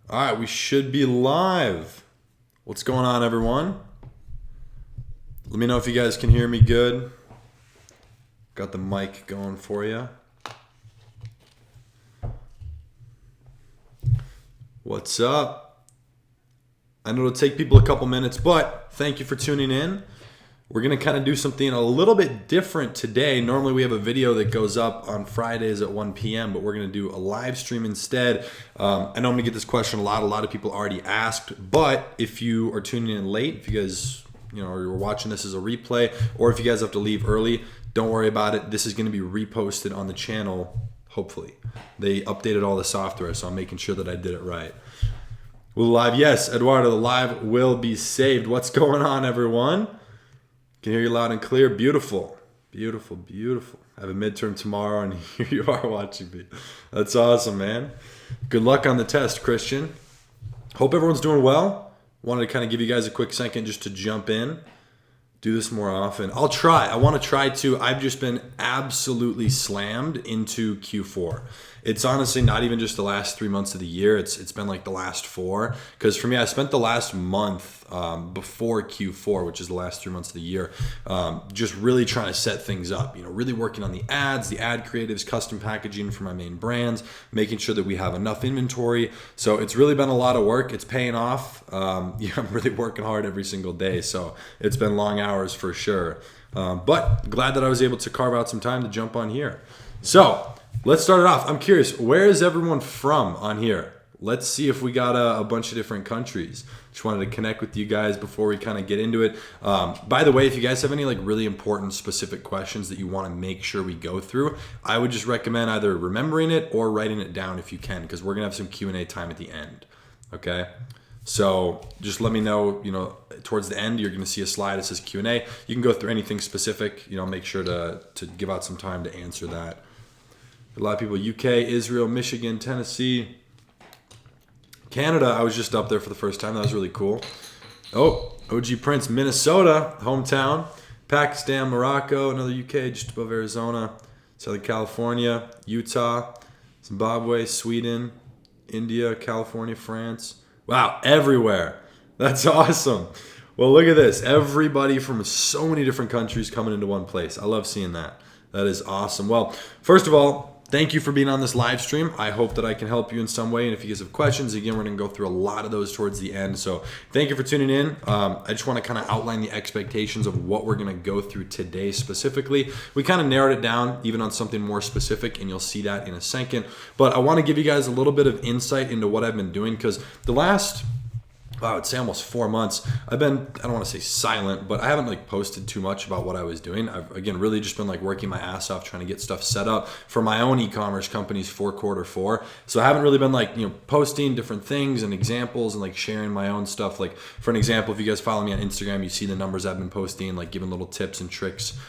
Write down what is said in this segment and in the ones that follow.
All right, we should be live. What's going on, everyone? Let me know if you guys can hear me good. Got the mic going for you. What's up? I know it'll take people a couple minutes, but thank you for tuning in. We're going to kind of do something a little bit different today. Normally we have a video that goes up on Fridays at 1 p.m., but we're going to do a live stream instead. I know I'm going to get this question a lot of people already asked, but if you are tuning in late, if you guys you're watching this as a replay, or if you guys have to leave early, don't worry about it. This is going to be reposted on the channel, hopefully. They updated all the software, so I'm making sure that I did it right. We're live. Yes, Eduardo, the live will be saved. What's going on, everyone? Can hear you loud and clear. Beautiful. Beautiful, beautiful. I have a midterm tomorrow, and here you are watching me. That's awesome, man. Good luck on the test, Christian. Hope everyone's doing well. Wanted to kind of give you guys a quick second just to jump in. Do this more often. I'll try. I want to try to. I've just been absolutely slammed into Q4. It's honestly not even just the last 3 months of the year. It's been like the last 4. Because for me, I spent the last month before Q4, which is the last 3 months of the year, just really trying to set things up. Really working on the ads, the ad creatives, custom packaging for my main brands, making sure that we have enough inventory. So it's really been a lot of work. It's paying off. I'm really working hard every single day. So it's been long hours for sure. But glad that I was able to carve out some time to jump on here. So let's start it off. I'm curious, where is everyone from on here? Let's see if we got a bunch of different countries. Just wanted to connect with you guys before we kind of get into it. By the way, if you guys have any really important specific questions that you want to make sure we go through, I would just recommend either remembering it or writing it down if you can, because we're going to have some Q&A time at the end. Okay? So just let me know, towards the end, you're going to see a slide that says Q&A. You can go through anything specific, make sure to give out some time to answer that. A lot of people, UK, Israel, Michigan, Tennessee, Canada. I was just up there for the first time. That was really cool. Oh, OG Prince, Minnesota, hometown. Pakistan, Morocco, another UK just above Arizona. Southern California, Utah, Zimbabwe, Sweden, India, California, France. Wow, everywhere. That's awesome. Well, look at this. Everybody from so many different countries coming into one place. I love seeing that. That is awesome. Well, first of all, thank you for being on this live stream. I hope that I can help you in some way. And if you guys have questions, again, we're going to go through a lot of those towards the end. So thank you for tuning in. I just want to kind of outline the expectations of what we're going to go through today specifically. We kind of narrowed it down even on something more specific, and you'll see that in a second. But I want to give you guys a little bit of insight into what I've been doing, because the last, I would say almost 4 months, I've been, I don't want to say silent, but I haven't posted too much about what I was doing. I've, again, really just been working my ass off trying to get stuff set up for my own e-commerce companies for Q4. So I haven't really been posting different things and examples and sharing my own stuff. For an example, if you guys follow me on Instagram, you see the numbers I've been posting, giving little tips and tricks.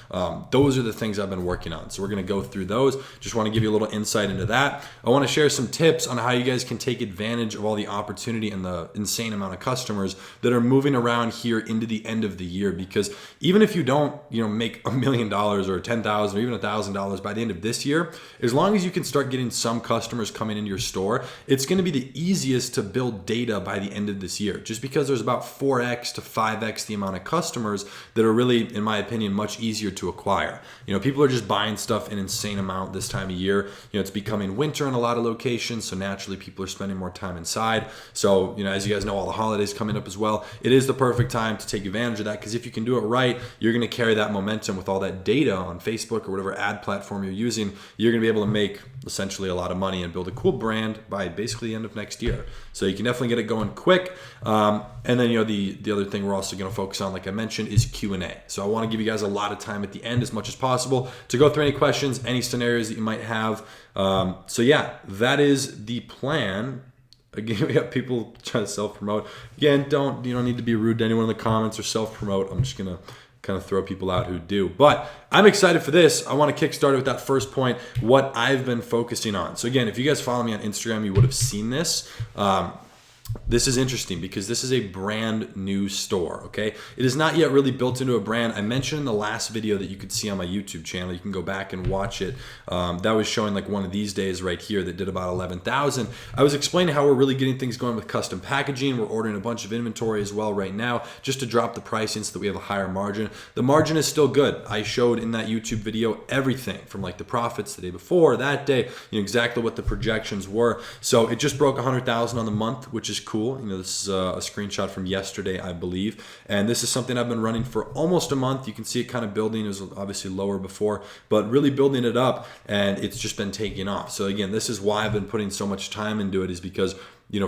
Those are the things I've been working on. So we're going to go through those. Just want to give you a little insight into that. I want to share some tips on how you guys can take advantage of all the opportunity and the insane amount of customers that are moving around here into the end of the year, because even if you don't make $1 million or $10,000 or even $1,000 by the end of this year, as long as you can start getting some customers coming into your store, it's going to be the easiest to build data by the end of this year, just because there's about 4x to 5x the amount of customers that are really, in my opinion, much easier to acquire. People are just buying stuff in insane amount this time of year. It's becoming winter in a lot of locations, so naturally people are spending more time inside. So as you guys know, all the holidays coming up as well, it is the perfect time to take advantage of that, because if you can do it right, you're going to carry that momentum with all that data on Facebook or whatever ad platform you're using. You're going to be able to make essentially a lot of money and build a cool brand by basically the end of next year. So you can definitely get it going quick. And then the other thing we're also going to focus on, like I mentioned, is Q&A. So I want to give you guys a lot of time at the end as much as possible to go through any questions, any scenarios that you might have. So yeah, that is the plan. Again, we got people trying to self-promote. Again, you don't need to be rude to anyone in the comments or self-promote. I'm just gonna kind of throw people out who do. But I'm excited for this. I want to kickstart it with that first point, what I've been focusing on. So again, if you guys follow me on Instagram, you would have seen this. this is interesting because this is a brand new store, okay? It is not yet really built into a brand. I mentioned in the last video that you could see on my YouTube channel, you can go back and watch it. That was showing like one of these days right here that did about 11,000. I was explaining how we're really getting things going with custom packaging. We're ordering a bunch of inventory as well right now just to drop the pricing so that we have a higher margin. The margin is still good. I showed in that YouTube video everything from like the profits the day before, that day, exactly what the projections were. So it just broke 100,000 on the month, which is cool. This is a screenshot from yesterday, I believe. And this is something I've been running for almost a month. You can see it kind of building. It was obviously lower before, but really building it up, and it's just been taking off. So again, this is why I've been putting so much time into it, is because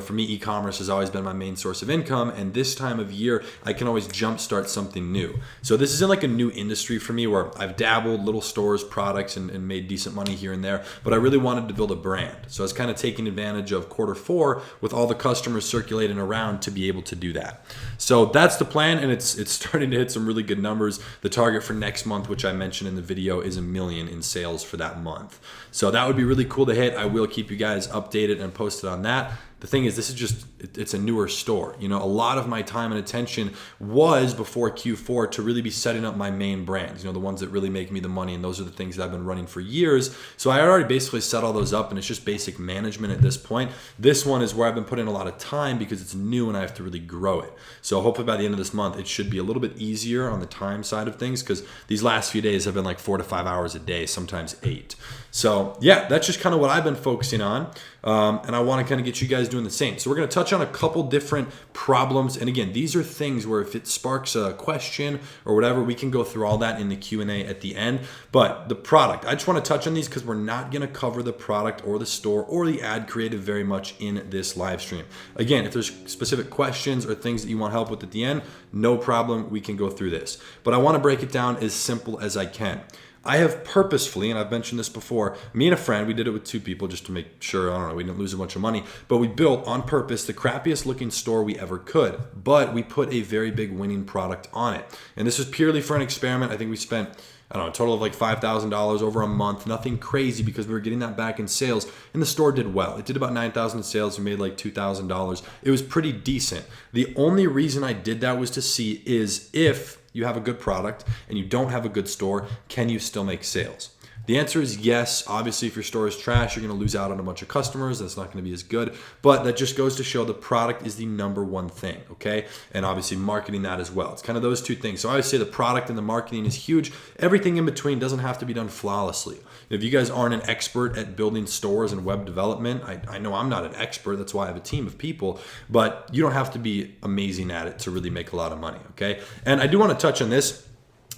for me, e-commerce has always been my main source of income, and this time of year, I can always jumpstart something new. So this isn't like a new industry for me where I've dabbled little stores, products, and made decent money here and there, but I really wanted to build a brand. So I was kind of taking advantage of Q4 with all the customers circulating around to be able to do that. So that's the plan, and it's starting to hit some really good numbers. The target for next month, which I mentioned in the video, is $1 million in sales for that month. So that would be really cool to hit. I will keep you guys updated and posted on that. The thing is, this is just, it's a newer store. A lot of my time and attention was before Q4 to really be setting up my main brands, the ones that really make me the money. And those are the things that I've been running for years. So I already basically set all those up, and it's just basic management at this point. This one is where I've been putting a lot of time because it's new and I have to really grow it. So hopefully by the end of this month, it should be a little bit easier on the time side of things, because these last few days have been like 4 to 5 hours a day, sometimes 8. So yeah, that's just kind of what I've been focusing on. And I want to kind of get you guys doing the same. So we're going to touch on a couple different problems. And again, these are things where if it sparks a question or whatever, we can go through all that in the Q&A at the end. But the product, I just want to touch on these because we're not going to cover the product or the store or the ad creative very much in this live stream. Again, if there's specific questions or things that you want help with at the end, no problem, we can go through this. But I want to break it down as simple as I can. I have purposefully, and I've mentioned this before, me and a friend, we did it with 2 people just to make sure, we didn't lose a bunch of money, but we built on purpose the crappiest looking store we ever could, but we put a very big winning product on it. And this was purely for an experiment. I think we spent, a total of like $5,000 over a month, nothing crazy, because we were getting that back in sales, and the store did well. It did about 9,000 in sales. We made like $2,000. It was pretty decent. The only reason I did that was to see is if you have a good product and you don't have a good store, can you still make sales? The answer is yes. Obviously, if your store is trash, you're going to lose out on a bunch of customers. That's not going to be as good. But that just goes to show the product is the number one thing, okay? And obviously marketing that as well. It's kind of those 2 things. So I always say the product and the marketing is huge. Everything in between doesn't have to be done flawlessly. If you guys aren't an expert at building stores and web development, I know I'm not an expert. That's why I have a team of people. But you don't have to be amazing at it to really make a lot of money, okay? And I do want to touch on this.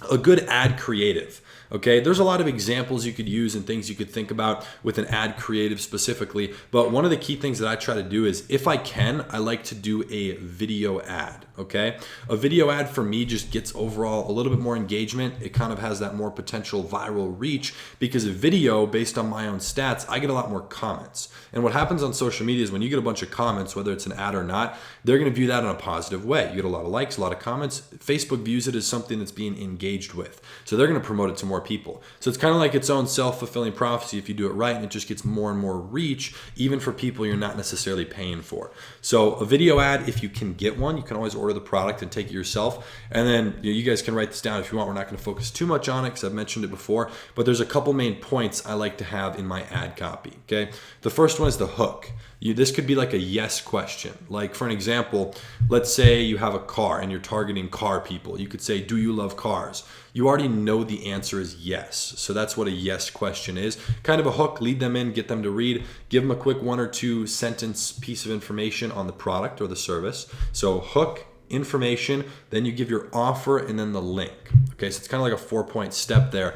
A good ad creative. Okay, there's a lot of examples you could use and things you could think about with an ad creative specifically, but one of the key things that I try to do is, if I can, I like to do a video ad, okay? A video ad for me just gets overall a little bit more engagement. It kind of has that more potential viral reach, because a video, based on my own stats, I get a lot more comments. And what happens on social media is when you get a bunch of comments, whether it's an ad or not, they're gonna view that in a positive way. You get a lot of likes, a lot of comments. Facebook views it as something that's being engaged with. So they're gonna promote it to more people. So it's kind of like its own self-fulfilling prophecy if you do it right, and it just gets more and more reach, even for people you're not necessarily paying for. So a video ad, if you can get one, you can always order the product and take it yourself. And then you guys can write this down if you want. We're not going to focus too much on it because I've mentioned it before, but there's a couple main points I like to have in my ad copy, okay? The first one is the hook. This could be like a yes question. Like, for an example, let's say you have a car and you're targeting car people. You could say, do you love cars? You already know the answer is yes. So that's what a yes question is. Kind of a hook, lead them in, get them to read, give them a quick 1 or 2 sentence piece of information on the product or the service. So hook, information, then you give your offer, and then the link. Okay, so it's kind of like a 4-point step there,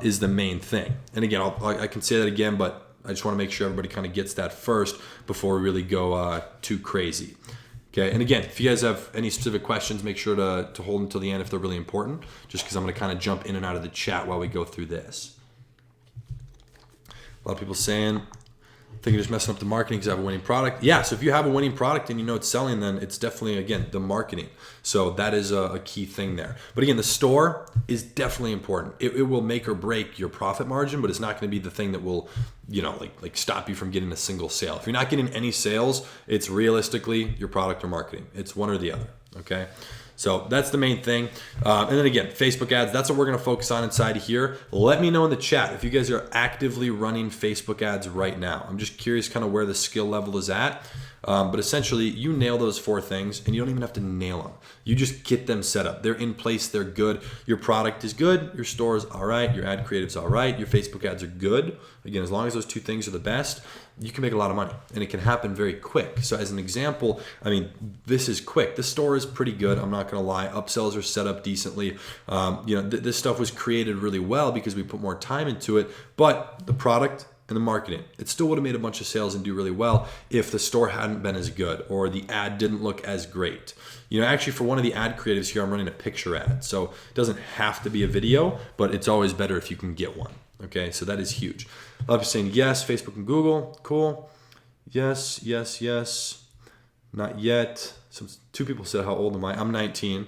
is the main thing. And again, I can say that again, but I just want to make sure everybody kind of gets that first before we really go too crazy. Okay, and again, if you guys have any specific questions, make sure to hold until the end if they're really important, just because I'm going to kind of jump in and out of the chat while we go through this. A lot of people saying think you're just messing up the marketing because I have a winning product. Yeah, so if you have a winning product and you know it's selling, then it's definitely, again, the marketing. So that is a key thing there. But again, the store is definitely important. It will make or break your profit margin, but it's not going to be the thing that will, like stop you from getting a single sale. If you're not getting any sales, it's realistically your product or marketing. It's one or the other, okay? So that's the main thing. And then again, Facebook ads, that's what we're going to focus on inside of here. Let me know in the chat if you guys are actively running Facebook ads right now. I'm just curious kind of where the skill level is at. But essentially, you nail those 4 things and you don't even have to nail them. You just get them set up. They're in place. They're good. Your product is good. Your store is all right. Your ad creative's all right. Your Facebook ads are good. Again, as long as those 2 things are the best, you can make a lot of money and it can happen very quick. So as an example, I mean, this is quick. The store is pretty good. I'm not going to lie. Upsells are set up decently. This stuff was created really well because we put more time into it, but the product and the marketing, it still would have made a bunch of sales and do really well if the store hadn't been as good or the ad didn't look as great. Actually for one of the ad creatives here, I'm running a picture ad. So it doesn't have to be a video, but it's always better if you can get one. Okay, so that is huge. A lot of people saying yes, Facebook and Google, cool. Yes, yes, yes. Not yet. 2 people said, how old am I? I'm 19.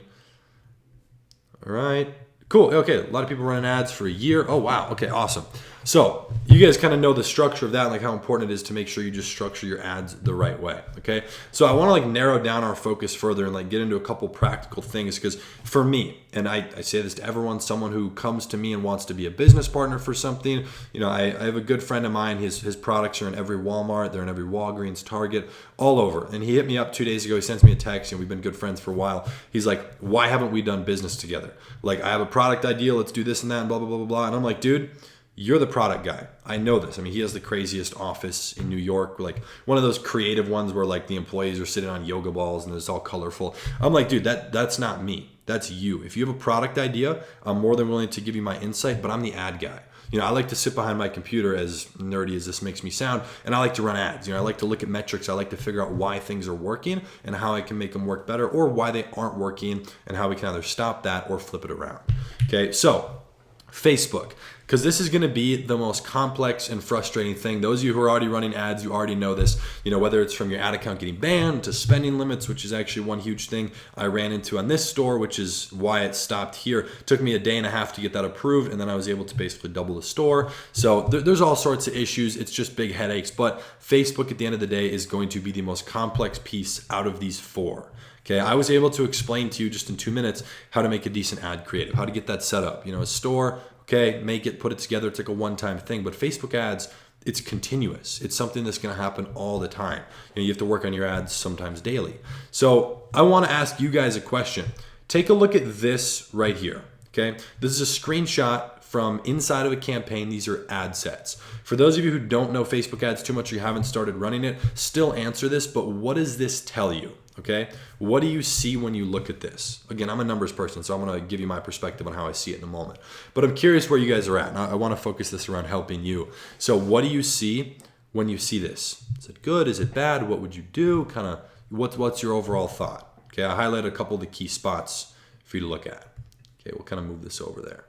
All right, cool. Okay, a lot of people running ads for a year. Oh, wow. Okay, awesome. So you guys kind of know the structure of that, like how important it is to make sure you just structure your ads the right way. Okay. So I want to narrow down our focus further and get into a couple practical things, because for me, and I say this to everyone, someone who comes to me and wants to be a business partner for something, I have a good friend of mine, his products are in every Walmart, they're in every Walgreens, Target, all over. And he hit me up 2 days ago. He sends me a text, and we've been good friends for a while. He's like, why haven't we done business together? Like, I have a product idea, let's do this and that and blah, blah, blah, blah, blah. And I'm like, dude, you're the product guy. I know this. I mean, he has the craziest office in New York, like one of those creative ones where the employees are sitting on yoga balls and it's all colorful. I'm like, dude, that's not me. That's you. If you have a product idea, I'm more than willing to give you my insight, but I'm the ad guy. I like to sit behind my computer, as nerdy as this makes me sound, and I like to run ads. I like to look at metrics. I like to figure out why things are working and how I can make them work better, or why they aren't working and how we can either stop that or flip it around. Okay, so Facebook, because this is going to be the most complex and frustrating thing. Those of you who are already running ads, you already know this, whether it's from your ad account getting banned to spending limits, which is actually one huge thing I ran into on this store, which is why it stopped here. It took me a day and a half to get that approved, and then I was able to basically double the store. So there's all sorts of issues. It's just big headaches, but Facebook at the end of the day is going to be the most complex piece out of these 4. Okay, I was able to explain to you just in 2 minutes how to make a decent ad creative, how to get that set up. A store, okay, make it, put it together. It's like a one-time thing. But Facebook ads, it's continuous. It's something that's going to happen all the time. You have to work on your ads sometimes daily. So I want to ask you guys a question. Take a look at this right here. Okay, this is a screenshot from inside of a campaign. These are ad sets. For those of you who don't know Facebook ads too much, or you haven't started running it, still answer this, but what does this tell you? Okay, what do you see when you look at this? Again, I'm a numbers person, so I'm going to give you my perspective on how I see it in a moment. But I'm curious where you guys are at. And I want to focus this around helping you. So what do you see when you see this? Is it good? Is it bad? What would you do? Kind of what's your overall thought? Okay, I highlighted a couple of the key spots for you to look at. Okay, we'll kind of move this over there.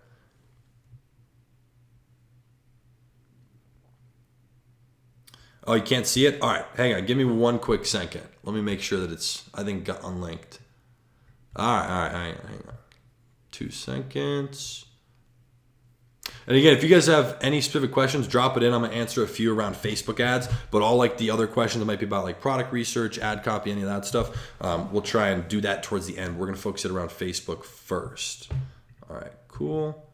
Oh, you can't see it? All right, hang on. Give me 1 quick second. Let me make sure that it's, I think, got unlinked. All right, hang on. 2 seconds. And again, if you guys have any specific questions, drop it in. I'm going to answer a few around Facebook ads, but all the other questions that might be about product research, ad copy, any of that stuff, we'll try and do that towards the end. We're going to focus it around Facebook first. All right, cool.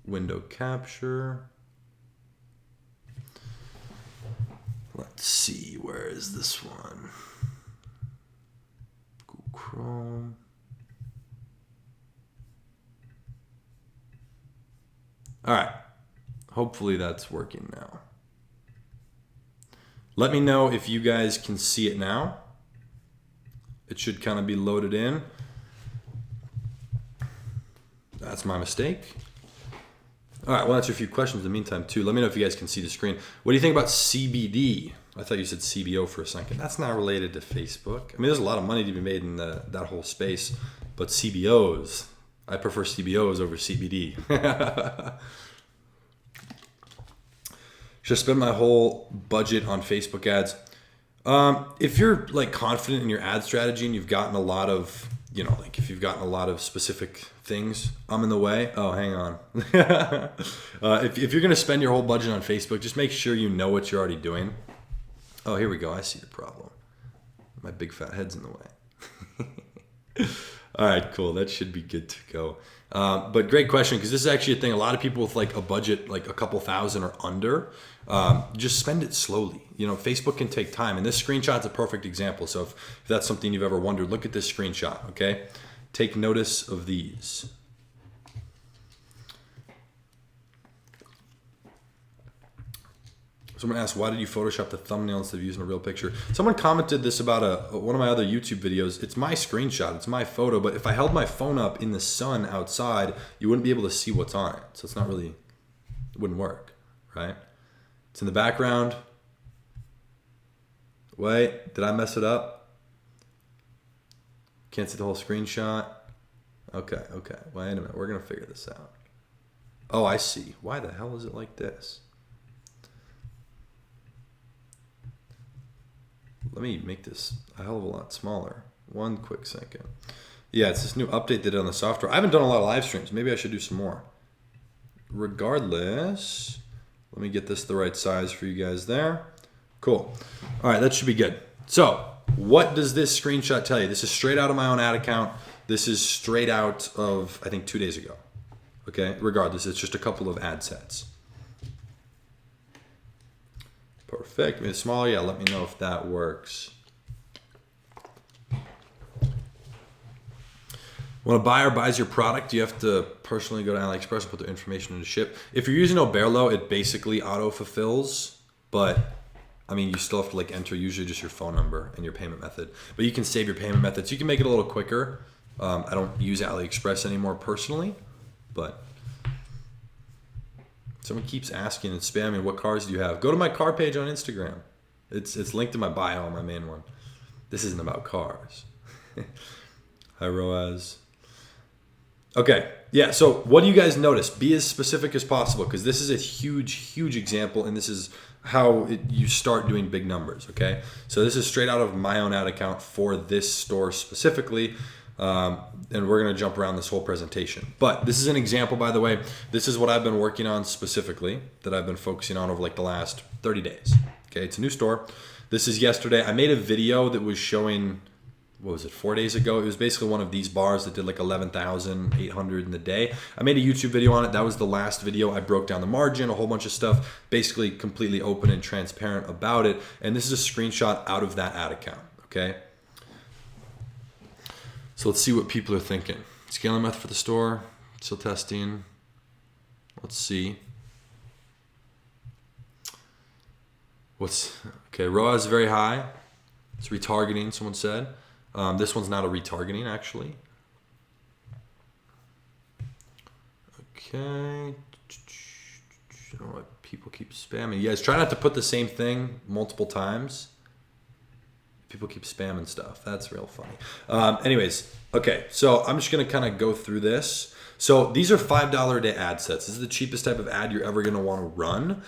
Window capture. Let's see, where is this one? Google Chrome. All right, hopefully that's working now. Let me know if you guys can see it now. It should kind of be loaded in. That's my mistake. All right, we'll answer a few questions in the meantime, too. Let me know if you guys can see the screen. What do you think about CBD? I thought you said CBO for a second. That's not related to Facebook. I mean, there's a lot of money to be made in that whole space, but CBOs, I prefer CBOs over CBD. Should I spend my whole budget on Facebook ads? If you're like confident in your ad strategy and you've gotten a lot of, like if you've gotten a lot of specific things, I'm in the way. Oh, hang on. If you're going to spend your whole budget on Facebook, just make sure you know what you're already doing. Oh, here we go. I see your problem. My big fat head's in the way. All right, cool. That should be good to go. But great question, because this is actually a thing. A lot of people with like a budget, like a couple thousand or under, just spend it slowly. Facebook can take time. And this screenshot's a perfect example. So if that's something you've ever wondered, look at this screenshot, okay? Take notice of these. Someone asked, why did you Photoshop the thumbnail instead of using a real picture? Someone commented this about one of my other YouTube videos. It's my screenshot. It's my photo. But if I held my phone up in the sun outside, you wouldn't be able to see what's on it. So it's not really, it wouldn't work, right? It's in the background. Wait, did I mess it up? Can't see the whole screenshot. Okay. Wait a minute. We're going to figure this out. Oh, I see. Why the hell is it like this? Let me make this a hell of a lot smaller. One quick second. Yeah, it's this new update they did on the software. I haven't done a lot of live streams. Maybe I should do some more. Regardless, let me get this the right size for you guys there. Cool. All right, that should be good. So what does this screenshot tell you? This is straight out of my own ad account. This is straight out of, I think, 2 days ago. Okay, regardless, it's just a couple of ad sets. Perfect. Maybe smaller. Yeah, let me know if that works. When a buyer buys your product, you have to personally go to AliExpress and put their information in to ship. If you're using Oberlo, it basically auto-fulfills, but I mean, you still have to like enter usually just your phone number and your payment method. But you can save your payment methods. You can make it a little quicker. I don't use AliExpress anymore personally, but someone keeps asking and spamming, what cars do you have? Go to my car page on Instagram. It's linked in my bio on my main one. This isn't about cars. Hi, Roaz. Okay, yeah, so what do you guys notice? Be as specific as possible, because this is a huge example, and this is how you start doing big numbers, okay? So this is straight out of my own ad account for this store specifically. And we're going to jump around this whole presentation. But this is an example, by the way. This is what I've been working on specifically that I've been focusing on over like the last 30 days. Okay, it's a new store. This is yesterday. I made a video that was showing, what was it, 4 days ago? It was basically one of these bars that did like 11,800 in the day. I made a YouTube video on it. That was the last video. I broke down the margin, a whole bunch of stuff, basically completely open and transparent about it. And this is a screenshot out of that ad account, okay? So let's see what people are thinking. Scaling method for the store, still testing. Let's see. Okay, ROAS is very high. It's retargeting, someone said. This one's not a retargeting, actually. Okay. I don't know why people keep spamming. You guys try not to put the same thing multiple times. People keep spamming stuff. That's real funny. Anyways, okay, so I'm just going to kind of go through this. So these are $5 a day ad sets. This is the cheapest type of ad you're ever going to want to run.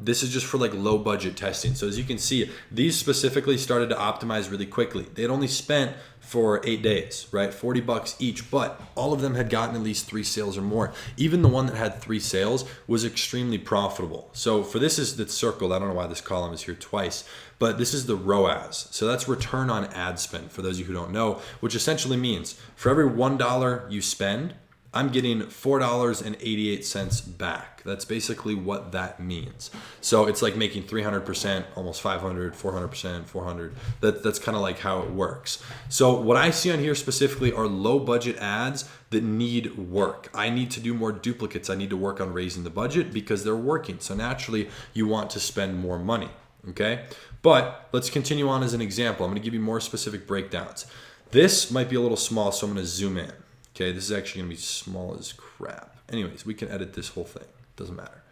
This is just for like low budget testing. So as you can see, these specifically started to optimize really quickly. They had only spent for 8 days, right? $40 each, but all of them had gotten at least 3 sales or more. Even the one that had 3 sales was extremely profitable. So for this is that's circled. I don't know why this column is here twice, but this is the ROAS. So that's return on ad spend for those of you who don't know, which essentially means for every $1 you spend, I'm getting $4.88 back. That's basically what that means. So it's like making 300%, almost 500, 400%, 400. That's kind of like how it works. So what I see on here specifically are low budget ads that need work. I need to do more duplicates. I need to work on raising the budget because they're working. So naturally you want to spend more money, okay? But let's continue on as an example. I'm gonna give you more specific breakdowns. This might be a little small, so I'm gonna zoom in. Okay, this is actually gonna be small as crap. Anyways, we can edit this whole thing. Doesn't matter.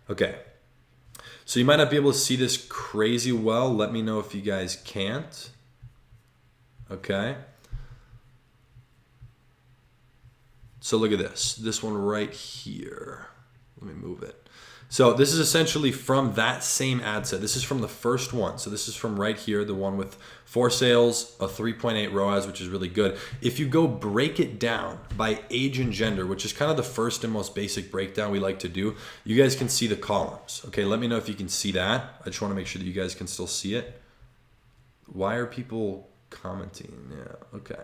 Okay, so you might not be able to see this crazy well. Let me know if you guys can't. Okay. So look at this one right here. Let me move it. So this is essentially from that same ad set. This is from the first one. So this is from right here, the one with 4 sales, a 3.8 ROAS, which is really good. If you go break it down by age and gender, which is kind of the first and most basic breakdown we like to do, you guys can see the columns. Okay, let me know if you can see that. I just want to make sure that you guys can still see it. Why are people commenting? Yeah, okay.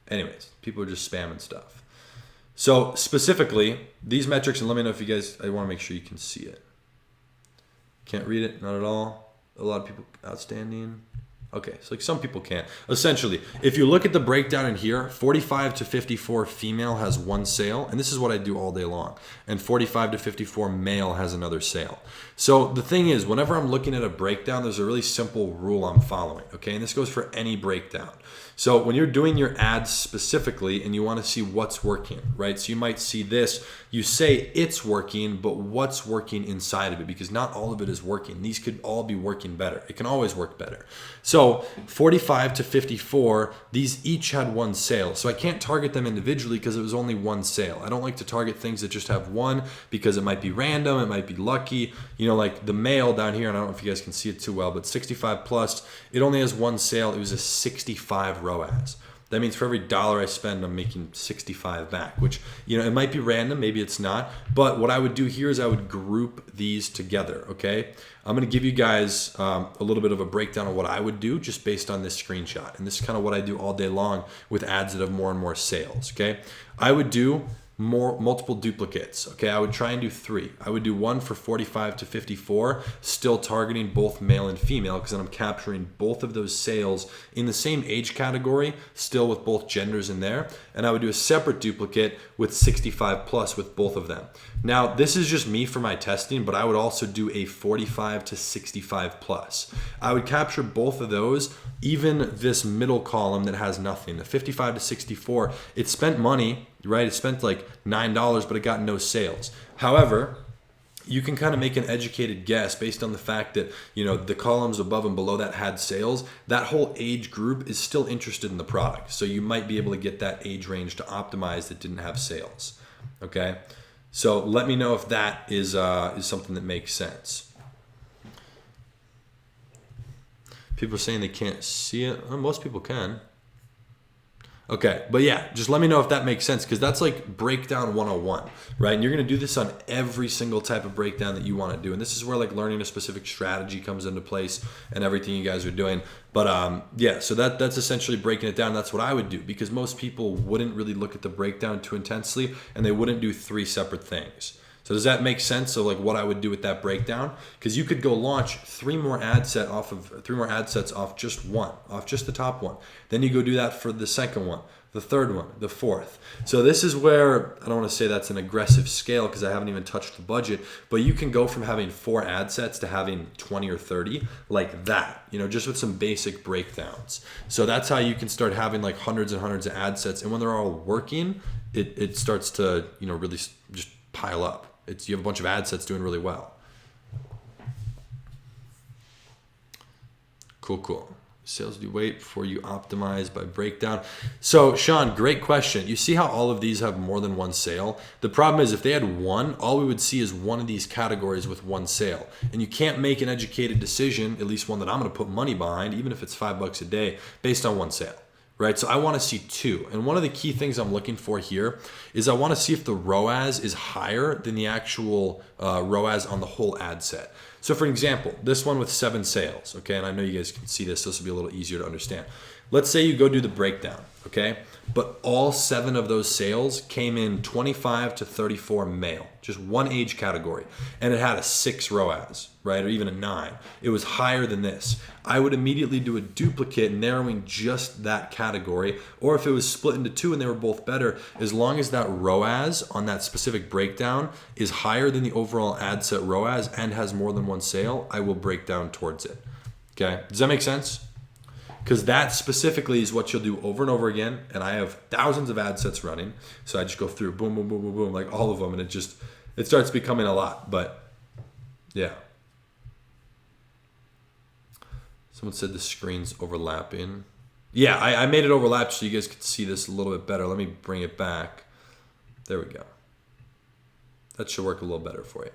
Anyways, people are just spamming stuff. So specifically, these metrics, and let me know if you guys, I want to make sure you can see it. Can't read it, not at all. A lot of people, outstanding. Okay, so like some people can't. Essentially, if you look at the breakdown in here, 45 to 54 female has 1 sale, and this is what I do all day long. And 45 to 54 male has another sale. So the thing is, whenever I'm looking at a breakdown, there's a really simple rule I'm following, okay? And this goes for any breakdown. So when you're doing your ads specifically and you want to see what's working, right? So you might see this, you say it's working, but what's working inside of it? Because not all of it is working. These could all be working better. It can always work better. So 45 to 54, these each had 1 sale. So I can't target them individually because it was only 1 sale. I don't like to target things that just have 1 because it might be random, it might be lucky. You know, like the male down here, and I don't know if you guys can see it too well, but 65 plus, it only has 1 sale. It was a 65 ROAS. That means for every $1 I spend, I'm making 65 back, which, you know, it might be random, maybe it's not. But what I would do here is I would group these together, okay? I'm going to give you guys a little bit of a breakdown of what I would do just based on this screenshot. And this is kind of what I do all day long with ads that have more and more sales, okay? I would do multiple duplicates, okay? I would try and do 3. I would do 1 for 45 to 54, still targeting both male and female, because then I'm capturing both of those sales in the same age category, still with both genders in there. And I would do a separate duplicate with 65 plus with both of them. Now, this is just me for my testing, but I would also do a 45 to 65 plus. I would capture both of those, even this middle column that has nothing. The 55 to 64, it spent money, right? It spent like $9, but it got no sales. However, you can kind of make an educated guess based on the fact that, you know, the columns above and below that had sales. That whole age group is still interested in the product. So you might be able to get that age range to optimize that didn't have sales, okay? So let me know if that is something that makes sense. People are saying they can't see it. Well, most people can. Okay, but yeah, just let me know if that makes sense, because that's like breakdown 101, right? And you're going to do this on every single type of breakdown that you want to do. And this is where like learning a specific strategy comes into place and everything you guys are doing. But yeah, so that's essentially breaking it down. That's what I would do, because most people wouldn't really look at the breakdown too intensely and they wouldn't do 3 separate things. So does that make sense? So like what I would do with that breakdown, because you could go launch 3 more ad sets off just one, off just the top one. Then you go do that for the second one, the third one, the fourth. So this is where, I don't want to say that's an aggressive scale because I haven't even touched the budget, but you can go from having 4 ad sets to having 20 or 30 like that, you know, just with some basic breakdowns. So that's how you can start having like hundreds and hundreds of ad sets. And when they're all working, it starts to, you know, really just pile up. You have a bunch of ad sets doing really well. Cool. Sales do wait before you optimize by breakdown. So Sean, great question. You see how all of these have more than 1 sale? The problem is if they had 1, all we would see is one of these categories with 1 sale. And you can't make an educated decision, at least one that I'm going to put money behind, even if it's $5 a day, based on 1 sale. Right, so I want to see 2. And one of the key things I'm looking for here is I want to see if the ROAS is higher than the actual ROAS on the whole ad set. So for example, this one with 7 sales, okay, and I know you guys can see this, so this will be a little easier to understand. Let's say you go do the breakdown, okay, but all 7 of those sales came in 25 to 34 male, just one age category, and it had a 6 ROAS, right, or even a 9. It was higher than this. I would immediately do a duplicate narrowing just that category, or if it was split into 2 and they were both better, as long as that ROAS on that specific breakdown is higher than the overall ad set ROAS and has more than 1 sale, I will break down towards it. Okay, does that make sense? Because that specifically is what you'll do over and over again. And I have thousands of ad sets running. So I just go through boom, boom, boom, boom, boom, like all of them. And it starts becoming a lot. But yeah. Someone said the screen's overlapping. Yeah, I made it overlap so you guys could see this a little bit better. Let me bring it back. There we go. That should work a little better for you.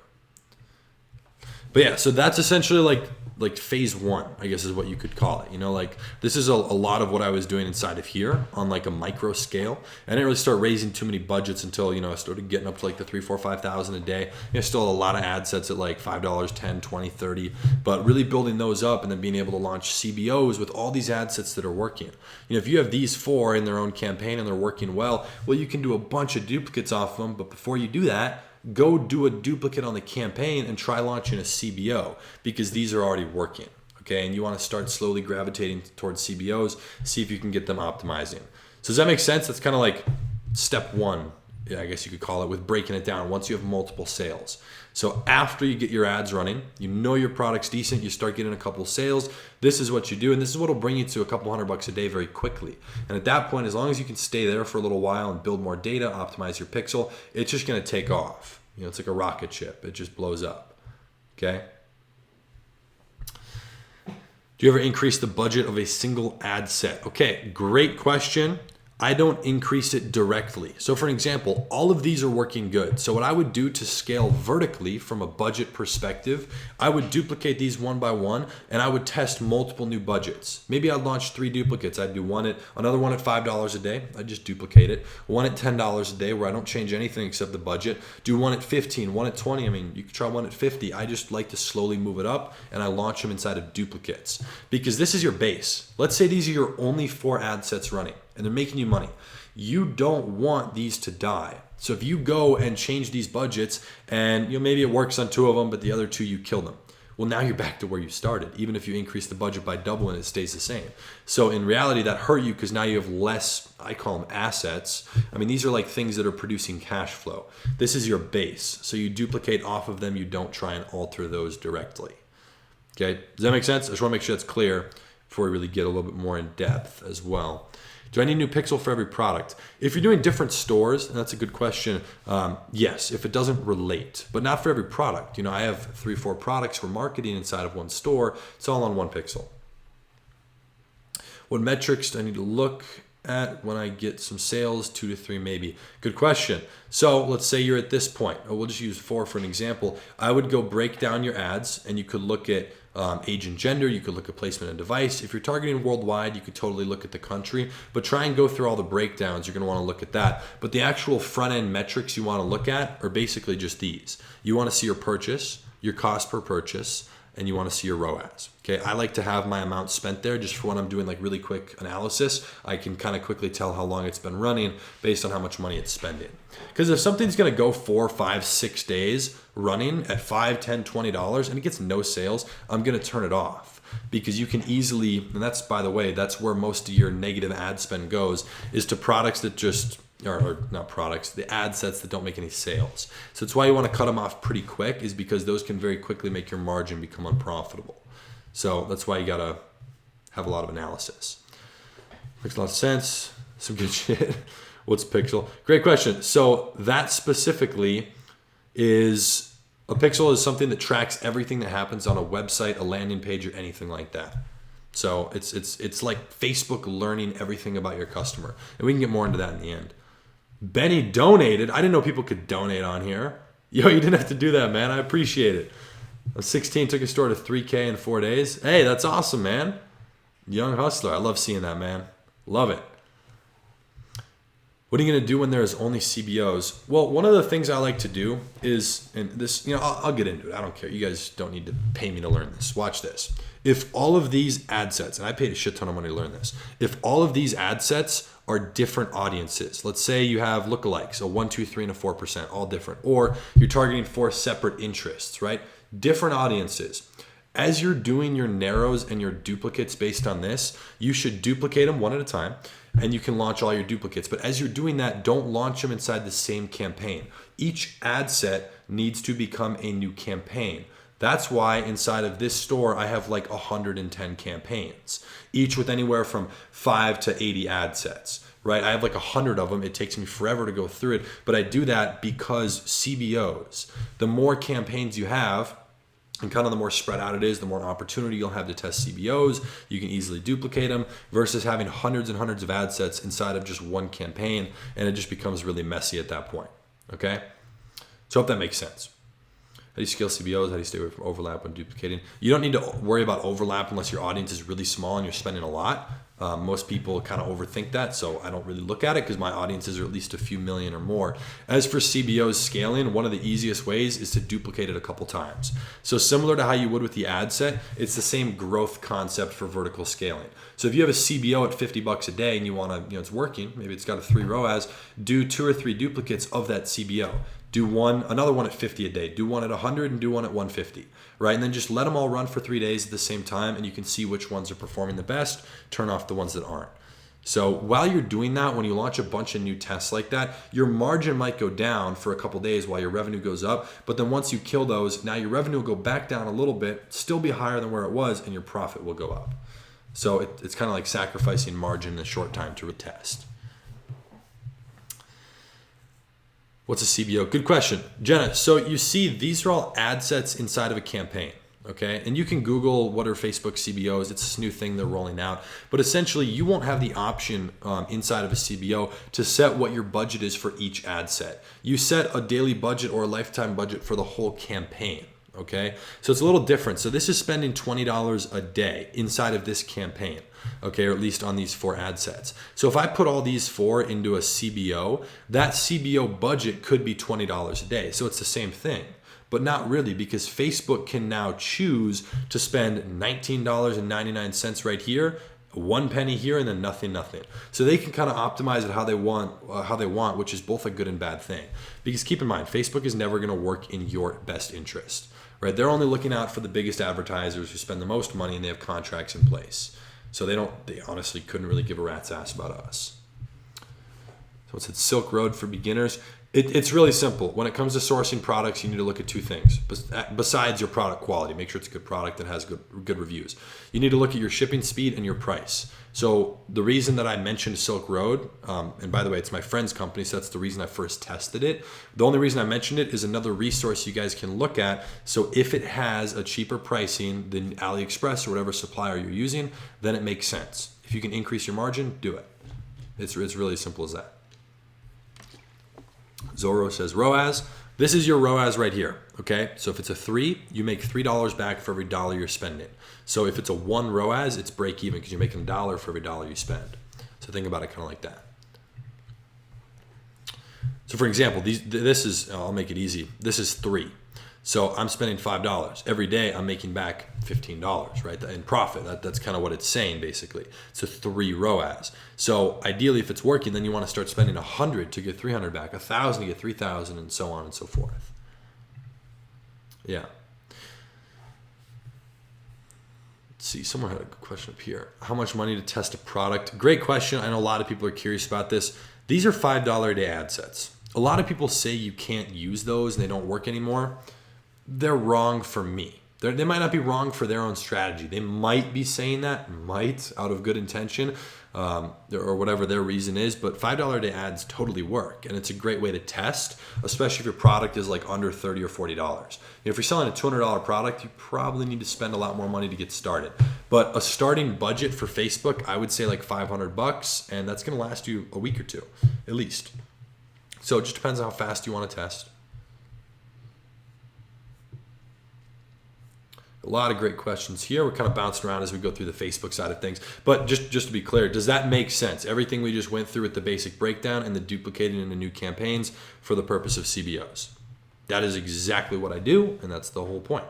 But yeah, so that's essentially like phase one, I guess is what you could call it. Like this is a lot of what I was doing inside of here on like a micro scale. I didn't really start raising too many budgets until, I started getting up to like the 3, 4, 5,000 a day. Still a lot of ad sets at like $5, $10, $20, $30, but really building those up and then being able to launch CBOs with all these ad sets that are working. If you have these 4 in their own campaign and they're working well, you can do a bunch of duplicates off them. But before you do that, go do a duplicate on the campaign and try launching a CBO because these are already working, okay? And you want to start slowly gravitating towards CBOs, see if you can get them optimizing. So does that make sense? That's kind of like step one, I guess you could call it, with breaking it down once you have multiple sales. So after you get your ads running, your product's decent, you start getting a couple sales, this is what you do, and this is what will bring you to a couple $100 a day very quickly. And at that point, as long as you can stay there for a little while and build more data, optimize your pixel, it's just gonna take off. It's like a rocket ship, it just blows up, okay? Do you ever increase the budget of a single ad set? Okay, great question. I don't increase it directly. So for an example, all of these are working good. So what I would do to scale vertically from a budget perspective, I would duplicate these one by one and I would test multiple new budgets. Maybe I'd launch 3 duplicates. I'd do another one at $5 a day. I'd just duplicate it. One at $10 a day where I don't change anything except the budget. Do one at 15, one at 20. You could try one at 50. I just like to slowly move it up and I launch them inside of duplicates because this is your base. Let's say these are your only 4 ad sets running and they're making you money. You don't want these to die. So if you go and change these budgets and maybe it works on 2 of them, but the other 2 you kill them. Well, now you're back to where you started. Even if you increase the budget by double and it stays the same. So in reality, that hurt you because now you have less, I call them assets. These are like things that are producing cash flow. This is your base. So you duplicate off of them. You don't try and alter those directly. Okay, does that make sense? I just want to make sure that's clear before we really get a little bit more in depth as well. Do I need a new pixel for every product? If you're doing different stores, and that's a good question, yes, if it doesn't relate, but not for every product. I have 3, 4 products we're marketing inside of one store. It's all on one pixel. What metrics do I need to look at when I get some sales? 2 to 3 maybe. Good question. So let's say you're at this point. We'll just use 4 for an example. I would go break down your ads and you could look at age and gender, you could look at placement and device. If you're targeting worldwide, you could totally look at the country, but try and go through all the breakdowns. You're going to want to look at that. But the actual front end metrics you want to look at are basically just these. You want to see your purchase, your cost per purchase, and you want to see your ROAS. Okay, I like to have my amount spent there just for when I'm doing like really quick analysis. I can kind of quickly tell how long it's been running based on how much money it's spending. Because if something's going to go 4, 5, 6 days running at $5, $10, $20 and it gets no sales, I'm going to turn it off. Because you can easily, and that's, by the way, that's where most of your negative ad spend goes, is to products that just, or not products, the ad sets that don't make any sales. So it's why you want to cut them off pretty quick, is because those can very quickly make your margin become unprofitable. So that's why you got to have a lot of analysis. Makes a lot of sense. Some good shit. What's pixel? Great question. So that specifically is, a pixel is something that tracks everything that happens on a website, a landing page, or anything like that. So it's like Facebook learning everything about your customer. And we can get more into that in the end. Benny donated. I didn't know people could donate on here. Yo, you didn't have to do that, man. I appreciate it. I was 16, took a store to 3K in 4 days. Hey, that's awesome, man. Young hustler. I love seeing that, man. Love it. What are you going to do when there's only CBOs? Well, one of the things I like to do is, and this, I'll get into it. I don't care. You guys don't need to pay me to learn this. Watch this. If all of these ad sets, and I paid a shit ton of money to learn this, if all of these ad sets are different audiences, let's say you have lookalikes, a 1, 2, 3, and a 4%, all different, or you're targeting 4 separate interests, right? Different audiences. As you're doing your narrows and your duplicates based on this, you should duplicate them one at a time, and you can launch all your duplicates. But as you're doing that, don't launch them inside the same campaign. Each ad set needs to become a new campaign. That's why inside of this store, I have like 110 campaigns, each with anywhere from 5 to 80 ad sets, right? I have like 100 of them. It takes me forever to go through it, but I do that because CBOs, the more campaigns you have, and kind of the more spread out it is, the more opportunity you'll have to test CBOs. You can easily duplicate them versus having hundreds and hundreds of ad sets inside of just one campaign, and it just becomes really messy at that point, okay? So I hope that makes sense. How do you scale CBOs? How do you stay away from overlap when duplicating? You don't need to worry about overlap unless your audience is really small and you're spending a lot. Most people kind of overthink that, so I don't really look at it because my audiences are at least a few million or more. As for CBOs scaling, one of the easiest ways is to duplicate it a couple times. So similar to how you would with the ad set, it's the same growth concept for vertical scaling. So if you have a CBO at $50 a day and you want to, it's working, maybe it's got a 3 ROAS, do 2 or 3 duplicates of that CBO. Do another one at 50 a day, do one at 100 and do one at 150, right? And then just let them all run for 3 days at the same time and you can see which ones are performing the best, turn off the ones that aren't. So while you're doing that, when you launch a bunch of new tests like that, your margin might go down for a couple days while your revenue goes up. But then once you kill those, now your revenue will go back down a little bit, still be higher than where it was, and your profit will go up. So it's kind of like sacrificing margin in a short time to retest. What's a CBO? Good question. Jenna, so you see these are all ad sets inside of a campaign, okay? And you can Google what are Facebook CBOs. It's this new thing they're rolling out. But essentially, you won't have the option inside of a CBO to set what your budget is for each ad set. You set a daily budget or a lifetime budget for the whole campaign, okay? So it's a little different. So this is spending $20 a day inside of this campaign, okay, or at least on these 4 ad sets. So if I put all these 4 into a CBO, that CBO budget could be $20 a day. So it's the same thing, but not really, because Facebook can now choose to spend $19.99 right here, 1 penny here, and then nothing. So they can kind of optimize it how they want, which is both a good and bad thing. Because keep in mind, Facebook is never going to work in your best interest, right? They're only looking out for the biggest advertisers who spend the most money and they have contracts in place. So they honestly couldn't really give a rat's ass about us. So it said Silk Road for beginners. It's really simple. When it comes to sourcing products, you need to look at 2 things besides your product quality. Make sure it's a good product that has good reviews. You need to look at your shipping speed and your price. So the reason that I mentioned Silk Road, and by the way, it's my friend's company, so that's the reason I first tested it. The only reason I mentioned it is another resource you guys can look at. So if it has a cheaper pricing than AliExpress or whatever supplier you're using, then it makes sense. If you can increase your margin, do it. It's really as simple as that. Zorro says ROAS. This is your ROAS right here, okay? So if it's a 3, you make $3 back for every dollar you're spending. So if it's a 1 ROAS, it's break even because you're making $1 for every dollar you spend. So think about it kind of like that. So for example, this is, I'll make it easy. This is 3. So I'm spending $5. Every day I'm making back $15, right? In profit. That's kind of what it's saying basically. It's a 3 ROAS. So ideally if it's working, then you want to start spending 100 to get 300 back, 1,000 to get 3,000, and so on and so forth. Yeah. Let's see, someone had a good question up here. How much money to test a product? Great question. I know a lot of people are curious about this. These are $5 a day ad sets. A lot of people say you can't use those and they don't work anymore. They're wrong for me. They might not be wrong for their own strategy. They might be saying that, out of good intention, or whatever their reason is, but $5 a day ads totally work. And it's a great way to test, especially if your product is like under $30 or $40. If you're selling a $200 product, you probably need to spend a lot more money to get started. But a starting budget for Facebook, I would say like $500, and that's gonna last you a week or 2, at least. So it just depends on how fast you want to test. A lot of great questions here. We're kind of bouncing around as we go through the Facebook side of things. But just to be clear, does that make sense? Everything we just went through with the basic breakdown and the duplicating into new campaigns for the purpose of CBOs. That is exactly what I do, and that's the whole point.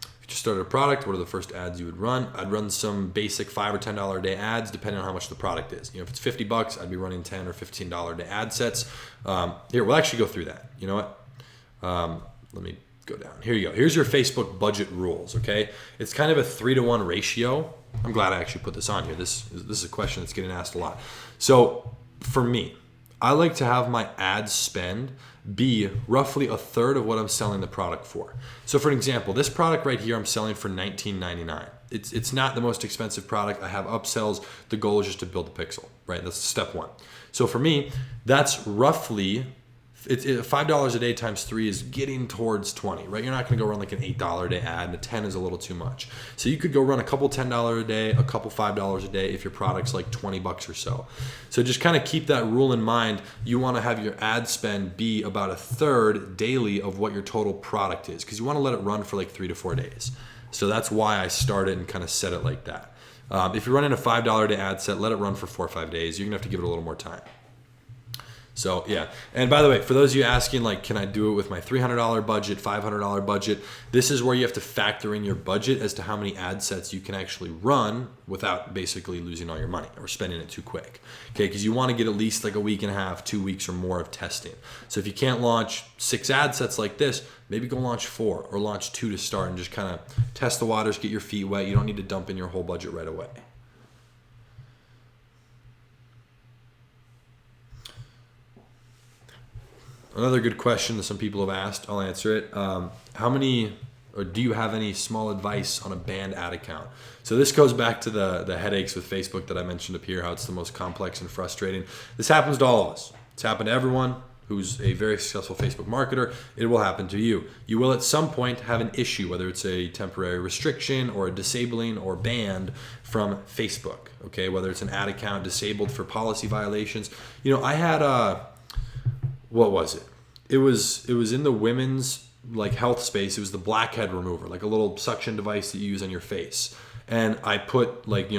If you just started a product, what are the first ads you would run? I'd run some basic $5 or $10 a day ads, depending on how much the product is. If it's $50, I'd be running $10 or $15 a day ad sets. Here, we'll actually go through that. You know what? Let me go down. Here you go. Here's your Facebook budget rules, okay? It's kind of a 3-to-1 ratio. I'm glad I actually put this on here. This is a question that's getting asked a lot. So for me, I like to have my ad spend be roughly a third of what I'm selling the product for. So for an example, this product right here I'm selling for $19.99. It's not the most expensive product. I have upsells. The goal is just to build a pixel, right? That's step 1. So for me, that's roughly $5 a day times 3 is getting towards 20, right? You're not going to go run like an $8 a day ad, and a 10 is a little too much. So you could go run a couple $10 a day, a couple $5 a day if your product's like 20 bucks or so. So just kind of keep that rule in mind. You want to have your ad spend be about a third daily of what your total product is, because you want to let it run for like 3 to 4 days. So that's why I started and kind of set it like that. If you're running a $5 a day ad set, let it run for 4 or 5 days. You're going to have to give it a little more time. So yeah, and by the way, for those of you asking, like, can I do it with my $300 budget, $500 budget? This is where you have to factor in your budget as to how many ad sets you can actually run without basically losing all your money or spending it too quick. Okay, because you want to get at least like a week and a half, 2 weeks or more of testing. So if you can't launch 6 ad sets like this, maybe go launch 4 or launch 2 to start and just kind of test the waters, get your feet wet. You don't need to dump in your whole budget right away. Another good question that some people have asked, I'll answer it. How many, or do you have any small advice on a banned ad account? So this goes back to the headaches with Facebook that I mentioned up here, how it's the most complex and frustrating. This happens to all of us. It's happened to everyone who's a very successful Facebook marketer. It will happen to you. You will at some point have an issue, whether it's a temporary restriction or a disabling or banned from Facebook, okay? Whether it's an ad account disabled for policy violations. You know, I had what was it? It was in the women's like health space. It was the blackhead remover, like a little suction device that you use on your face. And I put like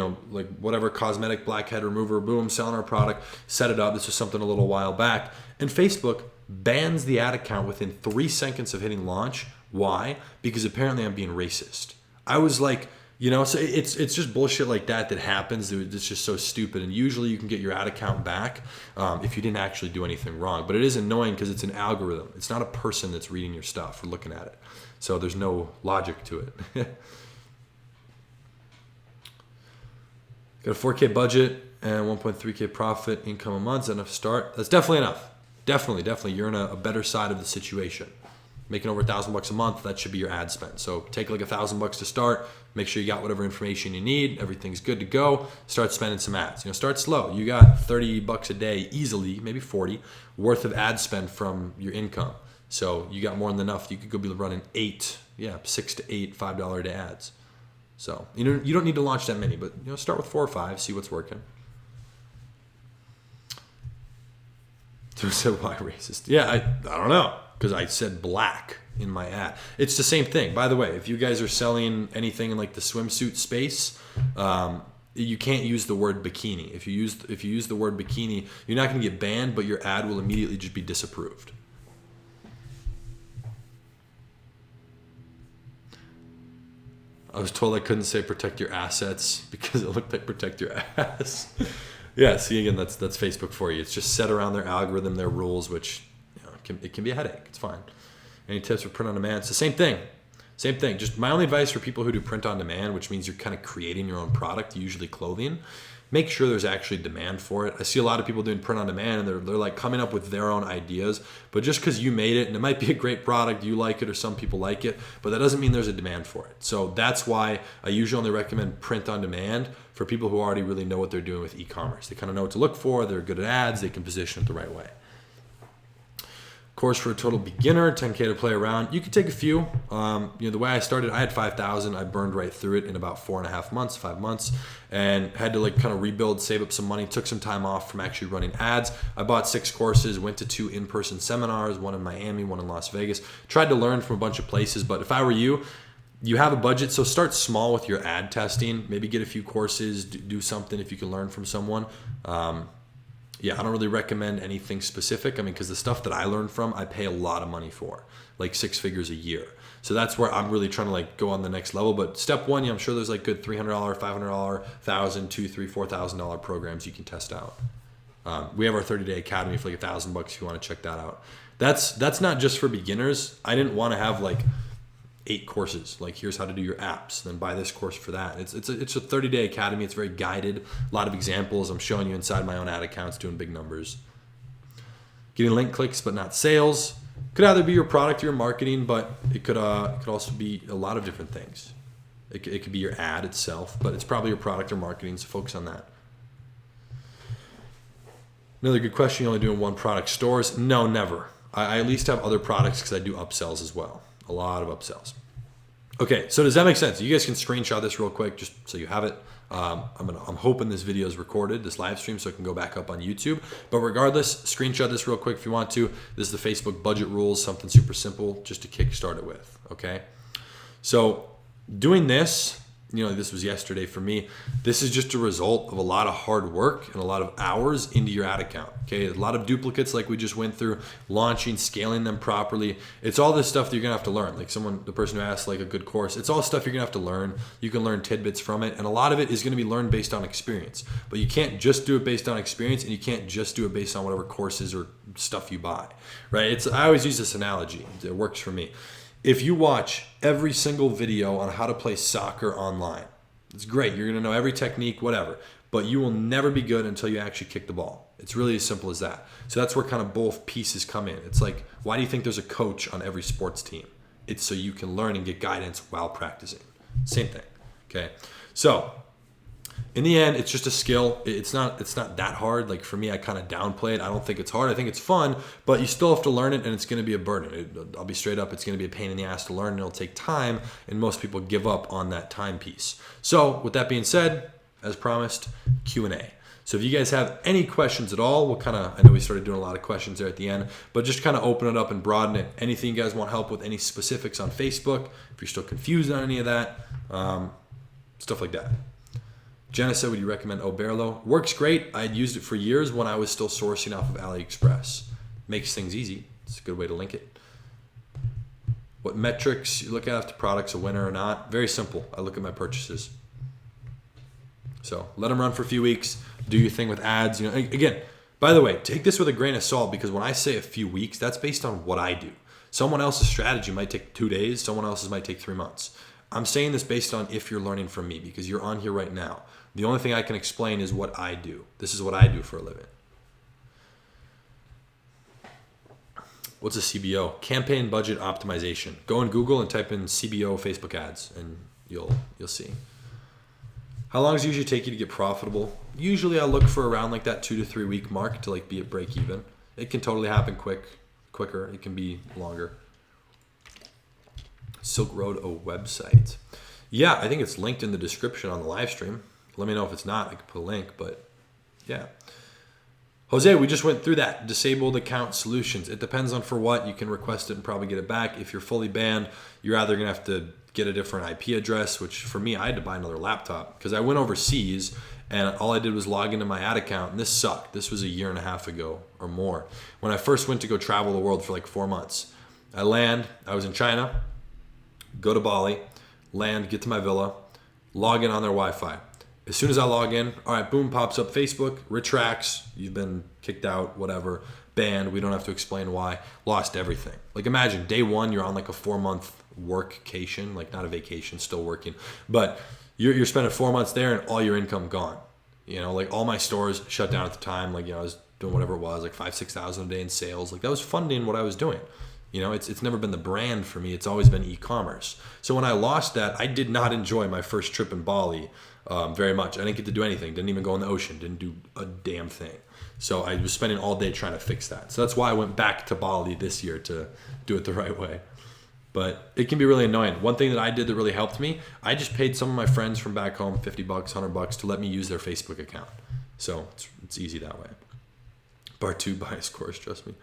whatever cosmetic blackhead remover, boom, selling our product, set it up. This was something a little while back. And Facebook bans the ad account within 3 seconds of hitting launch. Why? Because apparently I'm being racist. I was like, so it's just bullshit like that happens. It's just so stupid. And usually you can get your ad account back if you didn't actually do anything wrong. But it is annoying because it's an algorithm. It's not a person that's reading your stuff or looking at it. So there's no logic to it. Got a 4K budget and 1.3K profit income a month. Is that enough to start? That's definitely enough. Definitely. You're in a better side of the situation. Making over $1,000 a month, that should be your ad spend. So take like $1,000 to start. Make sure you got whatever information you need. Everything's good to go. Start spending some ads. Start slow. You got $30 a day easily, maybe 40 worth of ad spend from your income. So you got more than enough. You could go be running 6 to 8 $5 a day ads. So you don't need to launch that many, but start with 4 or 5, see what's working. So why racist? Yeah, I don't know. Because I said black in my ad. It's the same thing. By the way, if you guys are selling anything in like the swimsuit space, you can't use the word bikini. If you use the word bikini, you're not going to get banned, but your ad will immediately just be disapproved. I was told I couldn't say protect your assets because it looked like protect your ass. Yeah, see, again, that's Facebook for you. It's just set around their algorithm, their rules, which it can be a headache. It's fine. Any tips for print on demand? It's the same thing. Just my only advice for people who do print on demand, which means you're kind of creating your own product, usually clothing, make sure there's actually demand for it. I see a lot of people doing print on demand and they're like coming up with their own ideas, but just because you made it and it might be a great product, you like it or some people like it, but that doesn't mean there's a demand for it. So that's why I usually only recommend print on demand for people who already really know what they're doing with e-commerce. They kind of know what to look for. They're good at ads. They can position it the right way. Course for a total beginner, 10K to play around. You could take a few. The way I started, I had 5,000. I burned right through it in about 4.5 months, 5 months, and had to like kind of rebuild, save up some money, took some time off from actually running ads. I bought 6 courses, went to 2 in-person seminars, one in Miami, one in Las Vegas. Tried to learn from a bunch of places, but if I were you, you have a budget, so start small with your ad testing. Maybe get a few courses, do something if you can learn from someone. I don't really recommend anything specific. Because the stuff that I learned from, I pay a lot of money for, like 6 figures a year. So that's where I'm really trying to like go on the next level. But step one, I'm sure there's like good $300, $500, $1,000, $2,000, $3,000, $4,000 programs you can test out. We have our 30-day academy for like $1,000 if you want to check that out. That's not just for beginners. I didn't want to have like 8 courses, like here's how to do your apps, then buy this course for that. It's a 30-day academy. It's very guided, a lot of examples. I'm showing you inside my own ad accounts, doing big numbers. Getting link clicks but not sales could either be your product or your marketing, but it could also be a lot of different things. It could be your ad itself, but it's probably your product or marketing, so focus on that. Another good question, you only doing one product stores? No, never. I at least have other products because I do upsells as well. A lot of upsells. Okay, so does that make sense? You guys can screenshot this real quick just so you have it. I'm hoping this video is recorded, this live stream, so it can go back up on YouTube. But regardless, screenshot this real quick if you want to. This is the Facebook budget rules, something super simple just to kickstart it with, okay? So doing this, this was yesterday for me. This is just a result of a lot of hard work and a lot of hours into your ad account. Okay, a lot of duplicates like we just went through, launching, scaling them properly. It's all this stuff that you're gonna have to learn. Like the person who asked like a good course, it's all stuff you're gonna have to learn. You can learn tidbits from it, and a lot of it is gonna be learned based on experience. But you can't just do it based on experience, and you can't just do it based on whatever courses or stuff you buy, right? I always use this analogy. It works for me. If you watch every single video on how to play soccer online, it's great. You're going to know every technique, whatever, but you will never be good until you actually kick the ball. It's really as simple as that. So that's where kind of both pieces come in. It's like, why do you think there's a coach on every sports team? It's so you can learn and get guidance while practicing. Same thing. Okay. So in the end, it's just a skill. It's not that hard. Like for me, I kind of downplay it. I don't think it's hard. I think it's fun, but you still have to learn it, and it's going to be a burden. I'll be straight up. It's going to be a pain in the ass to learn, and it'll take time, and most people give up on that time piece. So with that being said, as promised, Q&A. So if you guys have any questions at all, I know we started doing a lot of questions there at the end, but just kind of open it up and broaden it. Anything you guys want help with, any specifics on Facebook, if you're still confused on any of that, stuff like that. Jenna said, would you recommend Oberlo? Works great. I had used it for years when I was still sourcing off of AliExpress. Makes things easy. It's a good way to link it. What metrics you look at if the product's a winner or not? Very simple. I look at my purchases. So let them run for a few weeks. Do your thing with ads. Again, by the way, take this with a grain of salt, because when I say a few weeks, that's based on what I do. Someone else's strategy might take 2 days. Someone else's might take 3 months. I'm saying this based on if you're learning from me, because you're on here right now. The only thing I can explain is what I do. This is what I do for a living. What's a CBO? Campaign budget optimization. Go on Google and type in CBO Facebook ads, and you'll see. How long does it usually take you to get profitable? Usually I look for around like that 2 to 3 week mark to like be at break even. It can totally happen quicker. It can be longer. Silk Road, a website. Yeah, I think it's linked in the description on the live stream. Let me know if it's not. I can put a link, but yeah. Jose, we just went through that. Disabled account solutions. It depends on for what. You can request it and probably get it back. If you're fully banned, you're either going to have to get a different IP address, which for me, I had to buy another laptop because I went overseas and all I did was log into my ad account, and this sucked. This was 1.5 years ago or more. When I first went to go travel the world for like 4 months, I was in China, go to Bali, land, get to my villa, log in on their Wi-Fi. As soon as I log in, all right, boom, pops up Facebook, retracts, you've been kicked out, whatever, banned, we don't have to explain why, lost everything. Like imagine day one, you're on like a 4-month workcation, like not a vacation, still working, but you're spending 4 months there and all your income gone. Like all my stores shut down at the time, like, I was doing whatever it was, like 5,000-6,000 a day in sales. Like that was funding what I was doing. It's never been the brand for me. It's always been e-commerce. So when I lost that, I did not enjoy my first trip in Bali very much. I didn't get to do anything. Didn't even go in the ocean. Didn't do a damn thing. So I was spending all day trying to fix that. So that's why I went back to Bali this year to do it the right way. But it can be really annoying. One thing that I did that really helped me, I just paid some of my friends from back home $50, $100 to let me use their Facebook account. So it's easy that way. Part 2 bias course, trust me.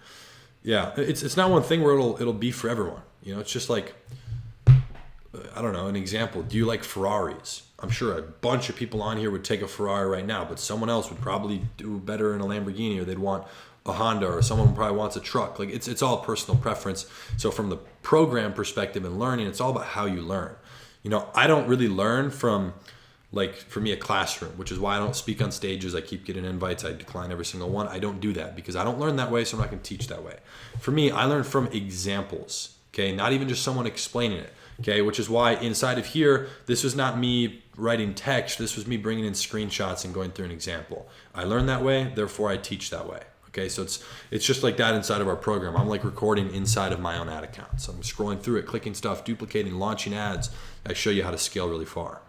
Yeah, it's not one thing where it'll be for everyone. It's just like, I don't know, an example. Do you like Ferraris? I'm sure a bunch of people on here would take a Ferrari right now, but someone else would probably do better in a Lamborghini, or they'd want a Honda, or someone probably wants a truck. Like it's all personal preference. So from the program perspective and learning, it's all about how you learn. I don't really learn from, like, for me, a classroom, which is why I don't speak on stages. I keep getting invites. I decline every single one. I don't do that because I don't learn that way, so I'm not going to teach that way. For me, I learn from examples, okay? Not even just someone explaining it, okay? Which is why inside of here, this was not me writing text. This was me bringing in screenshots and going through an example. I learn that way, therefore I teach that way, okay? So it's just like that inside of our program. I'm like recording inside of my own ad account. So I'm scrolling through it, clicking stuff, duplicating, launching ads. I show you how to scale really far.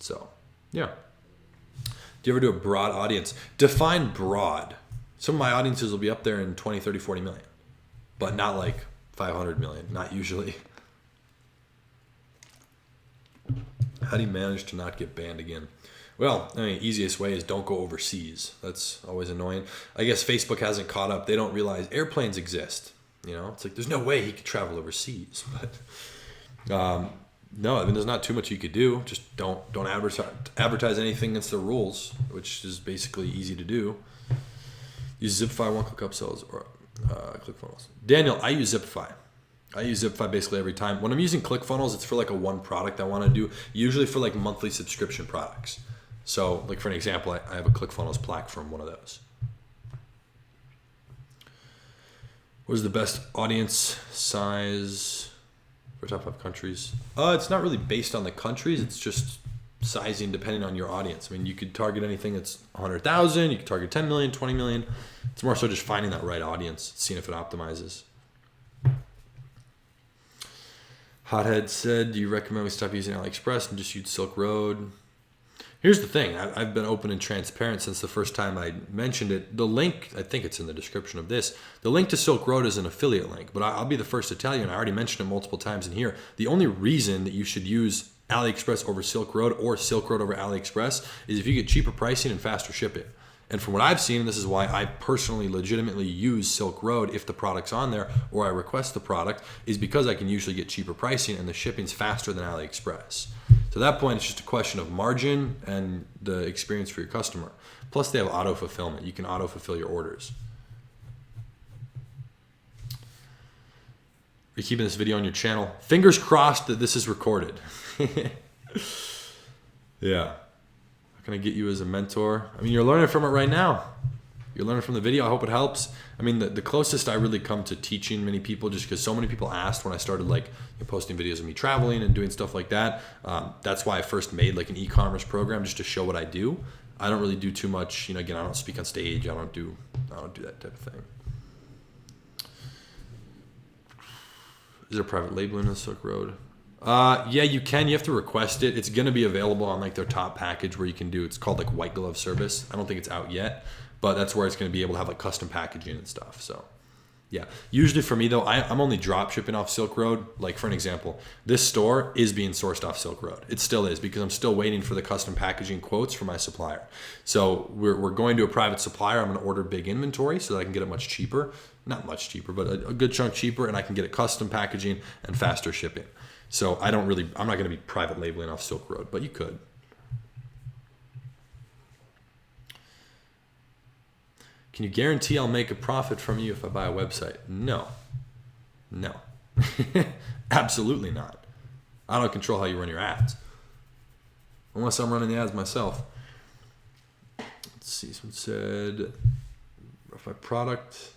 So, yeah. Do you ever do a broad audience? Define broad. Some of my audiences will be up there in 20, 30, 40 million. but not like 500 million, not usually. How do you manage to not get banned again? Well, I mean, easiest way is don't go overseas. That's always annoying. I guess Facebook hasn't caught up. They don't realize airplanes exist. You know, it's like there's no way he could travel overseas. But no, I mean, there's not too much you could do. Just don't advertise anything against the rules, which is basically easy to do. Use Zipify, one-click upsells, or ClickFunnels. Daniel, I use Zipify. I use Zipify basically every time. When I'm using ClickFunnels, it's for like a one product I want to do, usually for like monthly subscription products. So like for an example, I have a ClickFunnels plaque from one of those. What is the best audience size for top 5 countries? It's not really based on the countries. It's just sizing depending on your audience. I mean, you could target anything that's 100,000. You could target 10 million, 20 million. It's more so just finding that right audience, seeing if it optimizes. Hothead said, do you recommend we stop using AliExpress and just use Silk Road? Here's the thing. I've been open and transparent since the first time I mentioned it. The link, I think it's in the description of this, the link to Silk Road is an affiliate link, but I'll be the first to tell you, and I already mentioned it multiple times in here, the only reason that you should use AliExpress over Silk Road or Silk Road over AliExpress is if you get cheaper pricing and faster shipping. And from what I've seen, and this is why I personally legitimately use Silk Road if the product's on there or I request the product, is because I can usually get cheaper pricing and the shipping's faster than AliExpress. So at that point, it's just a question of margin and the experience for your customer. Plus, they have auto fulfillment. You can auto fulfill your orders. Are you keeping this video on your channel? Fingers crossed that this is recorded. Yeah. How can I get you as a mentor? I mean, you're learning from it right now. You're learning from the video. I hope it helps. I mean, the closest I really come to teaching many people, just because so many people asked when I started like posting videos of me traveling and doing stuff like that. That's why I first made like an e-commerce program, just to show what I do. I don't really do too much. Again, I don't speak on stage. I don't do that type of thing. Is there private labeling on Silk Road? Yeah, you can. You have to request it. It's going to be available on like their top package where you can do, it's called like white glove service. I don't think it's out yet, but that's where it's going to be able to have like custom packaging and stuff. So yeah, usually for me though, I'm only drop shipping off Silk Road. Like for an example, this store is being sourced off Silk Road. It still is, because I'm still waiting for the custom packaging quotes for my supplier. So we're going to a private supplier. I'm going to order big inventory so that I can get it much cheaper. Not much cheaper, but a good chunk cheaper, and I can get it custom packaging and faster shipping. So I'm not going to be private labeling off Silk Road, but you could. Can you guarantee I'll make a profit from you if I buy a website? No. Absolutely not. I don't control how you run your ads. Unless I'm running the ads myself. Let's see, someone said, if my product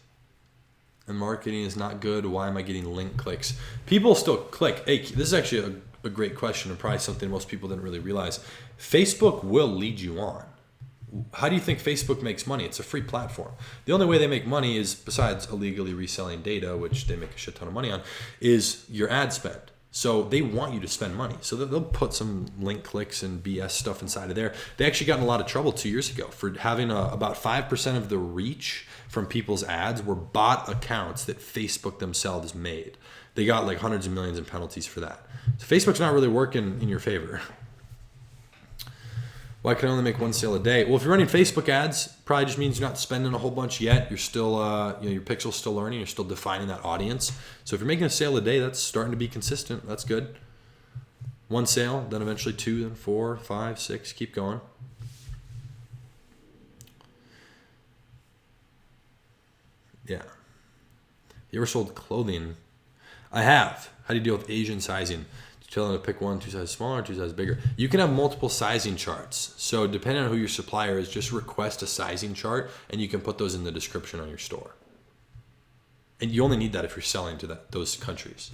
and marketing is not good, why am I getting link clicks? People still click. Hey, this is actually a great question, and probably something most people didn't really realize. Facebook will lead you on. How do you think Facebook makes money? It's a free platform. The only way they make money is, besides illegally reselling data, which they make a shit ton of money on, is your ad spend. So they want you to spend money. So they'll put some link clicks and BS stuff inside of there. They actually got in a lot of trouble 2 years ago for having about 5% of the reach from people's ads were bot accounts that Facebook themselves made. They got like hundreds of millions in penalties for that. So Facebook's not really working in your favor. Why can I only make one sale a day? Well, if you're running Facebook ads, probably just means you're not spending a whole bunch yet. You're still, your pixel's still learning. You're still defining that audience. So if you're making a sale a day, that's starting to be consistent. That's good. One sale, then eventually 2, then 4, 5, 6, keep going. Yeah. You ever sold clothing? I have. How do you deal with Asian sizing? Tell them to pick 1, 2 sizes smaller, 2 sizes bigger. You can have multiple sizing charts. So depending on who your supplier is, just request a sizing chart and you can put those in the description on your store. And you only need that if you're selling to those countries.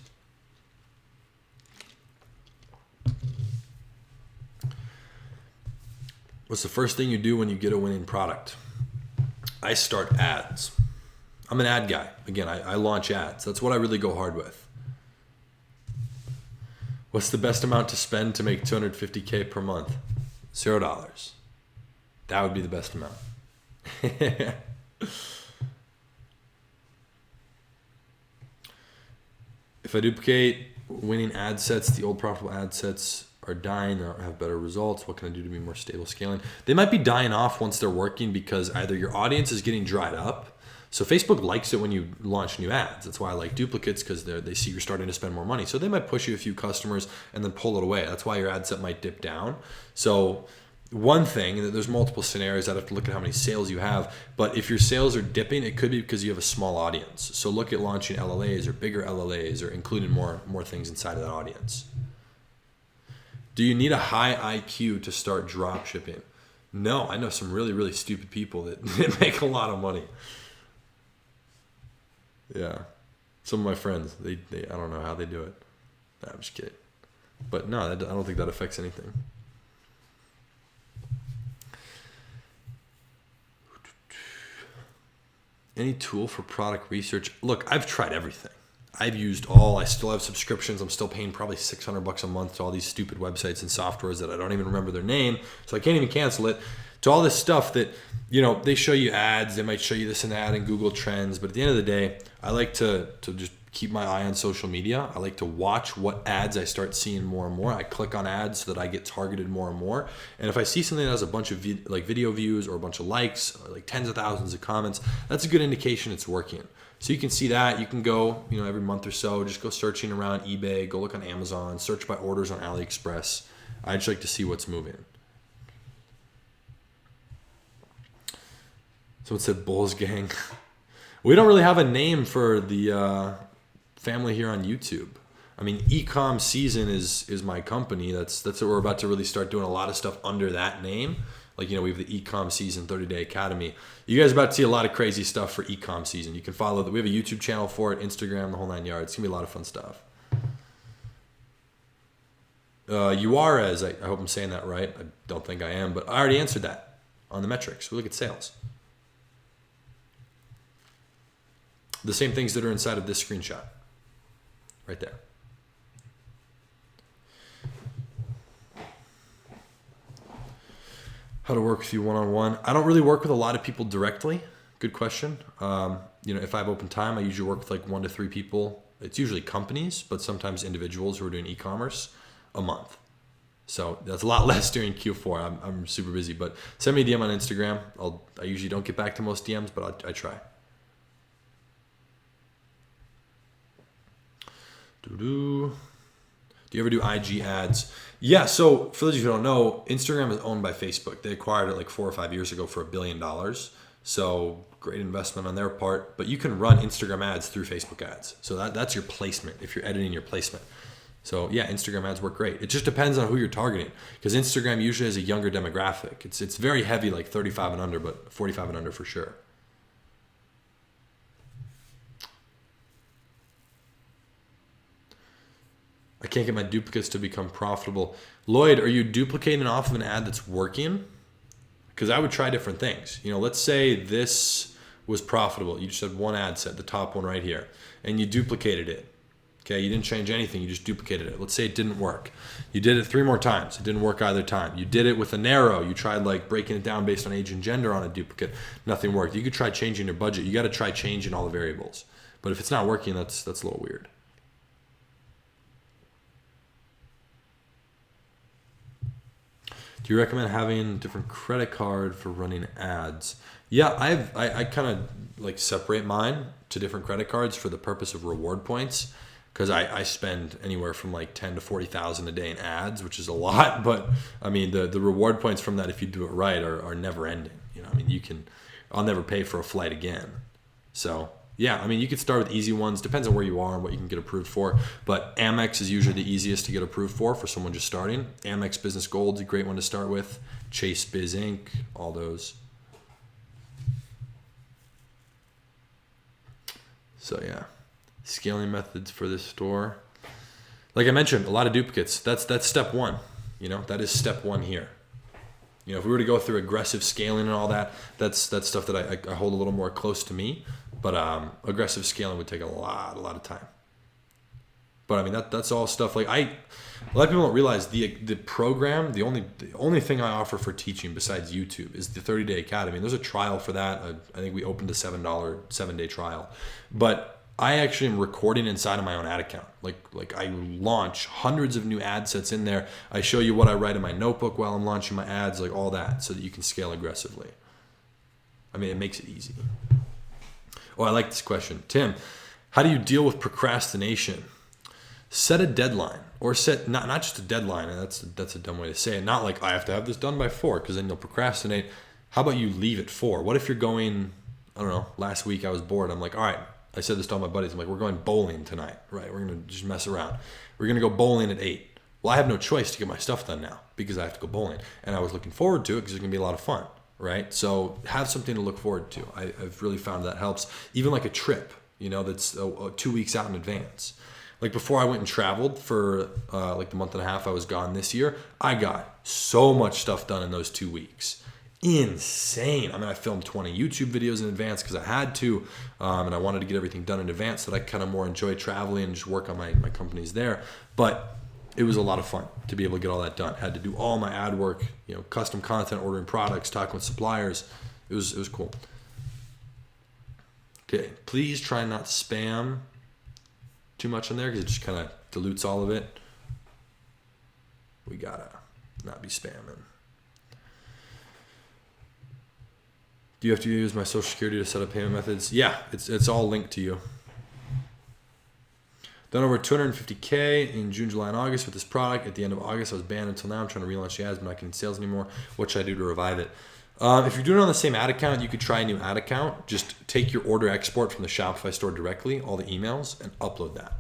What's the first thing you do when you get a winning product? I start ads. I'm an ad guy. Again, I launch ads. That's what I really go hard with. What's the best amount to spend to make $250K per month? $0. That would be the best amount. If I duplicate winning ad sets, the old profitable ad sets are dying or have better results. What can I do to be more stable scaling? They might be dying off once they're working because either your audience is getting dried up. So Facebook likes it when you launch new ads. That's why I like duplicates, because they see you're starting to spend more money. So they might push you a few customers and then pull it away. That's why your ad set might dip down. So one thing, there's multiple scenarios. I'd have to look at how many sales you have. But if your sales are dipping, it could be because you have a small audience. So look at launching LLAs or bigger LLAs or including more things inside of that audience. Do you need a high IQ to start drop shipping? No, I know some really, really stupid people that make a lot of money. Yeah. Some of my friends, they I don't know how they do it. Nah, I'm just kidding. But no, I don't think that affects anything. Any tool for product research? Look, I've tried everything. I've used I still have subscriptions. I'm still paying probably $600 a month to all these stupid websites and softwares that I don't even remember their name, so I can't even cancel it. To all this stuff that, they show you ads, they might show you this and that in Google Trends, but at the end of the day, I like to just keep my eye on social media. I like to watch what ads I start seeing more and more. I click on ads so that I get targeted more and more. And if I see something that has a bunch of video views or a bunch of likes, or like tens of thousands of comments, that's a good indication it's working. So you can see that. You can go, every month or so, just go searching around eBay, go look on Amazon, search by orders on AliExpress. I just like to see what's moving. Someone said Bulls Gang. We don't really have a name for the family here on YouTube. I mean, Ecom Season is my company. That's what we're about to really start doing a lot of stuff under that name. Like, we have the Ecom Season 30-Day Academy. You guys are about to see a lot of crazy stuff for Ecom Season. You can follow we have a YouTube channel for it, Instagram, the whole 9 yards. It's going to be a lot of fun stuff. Juarez, I hope I'm saying that right. I don't think I am, but I already answered that on the metrics. We look at sales. The same things that are inside of this screenshot. Right there. How to work with you one-on-one. I don't really work with a lot of people directly. Good question. If I have open time, I usually work with like 1 to 3 people. It's usually companies, but sometimes individuals who are doing e-commerce a month. So that's a lot less during Q4. I'm super busy, but send me a DM on Instagram. I usually don't get back to most DMs, but I try. Do you ever do IG ads? Yeah, so for those of you who don't know, Instagram is owned by Facebook. They acquired it like 4 or 5 years ago for $1 billion. So great investment on their part. But you can run Instagram ads through Facebook ads. So that's your placement if you're editing your placement. So yeah, Instagram ads work great. It just depends on who you're targeting, because Instagram usually has a younger demographic. It's very heavy, like 35 and under, but 45 and under for sure. I can't get my duplicates to become profitable. Lloyd, are you duplicating off of an ad that's working? Because I would try different things. Let's say this was profitable. You just had one ad set, the top one right here, and you duplicated it. Okay, you didn't change anything. You just duplicated it. Let's say it didn't work. You did it 3 more times. It didn't work either time. You did it with a narrow. You tried like breaking it down based on age and gender on a duplicate. Nothing worked. You could try changing your budget. You got to try changing all the variables. But if it's not working, that's a little weird. Do you recommend having a different credit card for running ads? Yeah, I kind of like separate mine to different credit cards for the purpose of reward points, because I spend anywhere from like 10 to 40,000 a day in ads, which is a lot. But I mean, the reward points from that, if you do it right, are never ending. I'll never pay for a flight again. So yeah, I mean, you could start with easy ones. Depends on where you are and what you can get approved for. But Amex is usually the easiest to get approved for someone just starting. Amex Business Gold is a great one to start with. Chase Biz Inc., all those. So yeah, scaling methods for this store. Like I mentioned, a lot of duplicates. That's step 1. That is step 1 here. If we were to go through aggressive scaling and all that, that's stuff that I hold a little more close to me. But aggressive scaling would take a lot of time. But I mean, that's all stuff like a lot of people don't realize the program, the only thing I offer for teaching besides YouTube is the 30-Day Academy. And there's a trial for that. I think we opened a $7 7-day trial. But I actually am recording inside of my own ad account. Like I launch hundreds of new ad sets in there. I show you what I write in my notebook while I'm launching my ads, like all that, so that you can scale aggressively. I mean, it makes it easy. Oh, I like this question. Tim, how do you deal with procrastination? Set a deadline, or set not just a deadline, and that's a dumb way to say it. Not like I have to have this done by 4, because then you'll procrastinate. How about you leave it 4? What if you're going, I don't know, last week I was bored. I'm like, all right, I said this to all my buddies. I'm like, we're going bowling tonight, right? We're going to just mess around. We're going to go bowling at 8. Well, I have no choice to get my stuff done now because I have to go bowling. And I was looking forward to it because it's going to be a lot of fun, right? So have something to look forward to. I've really found that helps. Even like a trip, that's 2 weeks out in advance. Like before I went and traveled for like the month and a half I was gone this year, I got so much stuff done in those 2 weeks. Insane. I mean, I filmed 20 YouTube videos in advance because I had to, and I wanted to get everything done in advance so that I kind of more enjoy traveling and just work on my companies there. But it was a lot of fun to be able to get all that done. Had to do all my ad work, custom content, ordering products, talking with suppliers. It was cool. Okay, please try not to spam too much in there because it just kind of dilutes all of it. We gotta not be spamming. Do you have to use my social security to set up payment methods? Yeah, it's all linked to you. Done over 250K in June, July, and August with this product. At the end of August, I was banned until now. I'm trying to relaunch the ads, but not getting sales anymore. What should I do to revive it? If you're doing it on the same ad account, you could try a new ad account. Just take your order export from the Shopify store directly, all the emails, and upload that.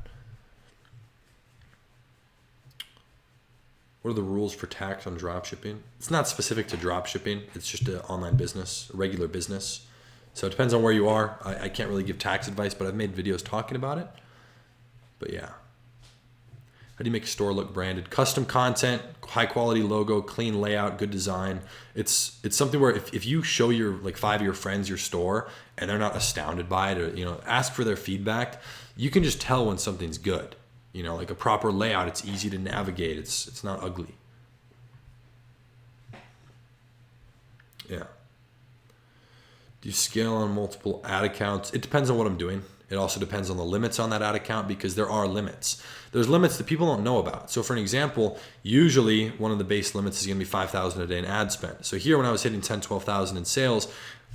What are the rules for tax on dropshipping? It's not specific to dropshipping. It's just an online business, a regular business. So it depends on where you are. I can't really give tax advice, but I've made videos talking about it. But yeah. How do you make a store look branded? Custom content, high quality logo, clean layout, good design. It's something where if you show your 5 of your friends your store and they're not astounded by it, or ask for their feedback, you can just tell when something's good. Like a proper layout, it's easy to navigate. It's not ugly. Yeah. Do you scale on multiple ad accounts? It depends on what I'm doing. It also depends on the limits on that ad account because there are limits. There's limits that people don't know about. So for an example, usually one of the base limits is going to be $5,000 a day in ad spend. So here when I was hitting $10,000, $12,000 in sales,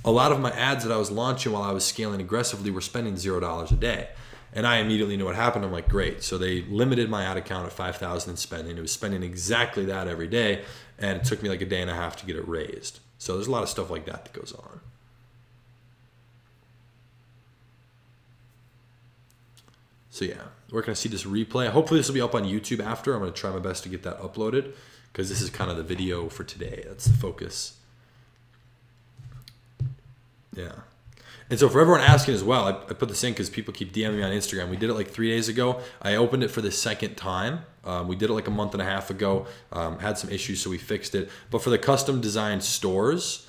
a lot of my ads that I was launching while I was scaling aggressively were spending $0 a day. And I immediately knew what happened. I'm like, great. So they limited my ad account at $5,000 in spending. It was spending exactly that every day. And it took me like a day and a half to get it raised. So there's a lot of stuff like that goes on. So yeah, where can I see this replay? Hopefully this will be up on YouTube after. I'm going to try my best to get that uploaded because this is kind of the video for today. That's the focus. Yeah. And so for everyone asking as well, I put this in because people keep DMing me on Instagram. We did it like 3 days ago. I opened it for the second time. We did it like a month and a half ago. Had some issues, so we fixed it. But for the custom designed stores,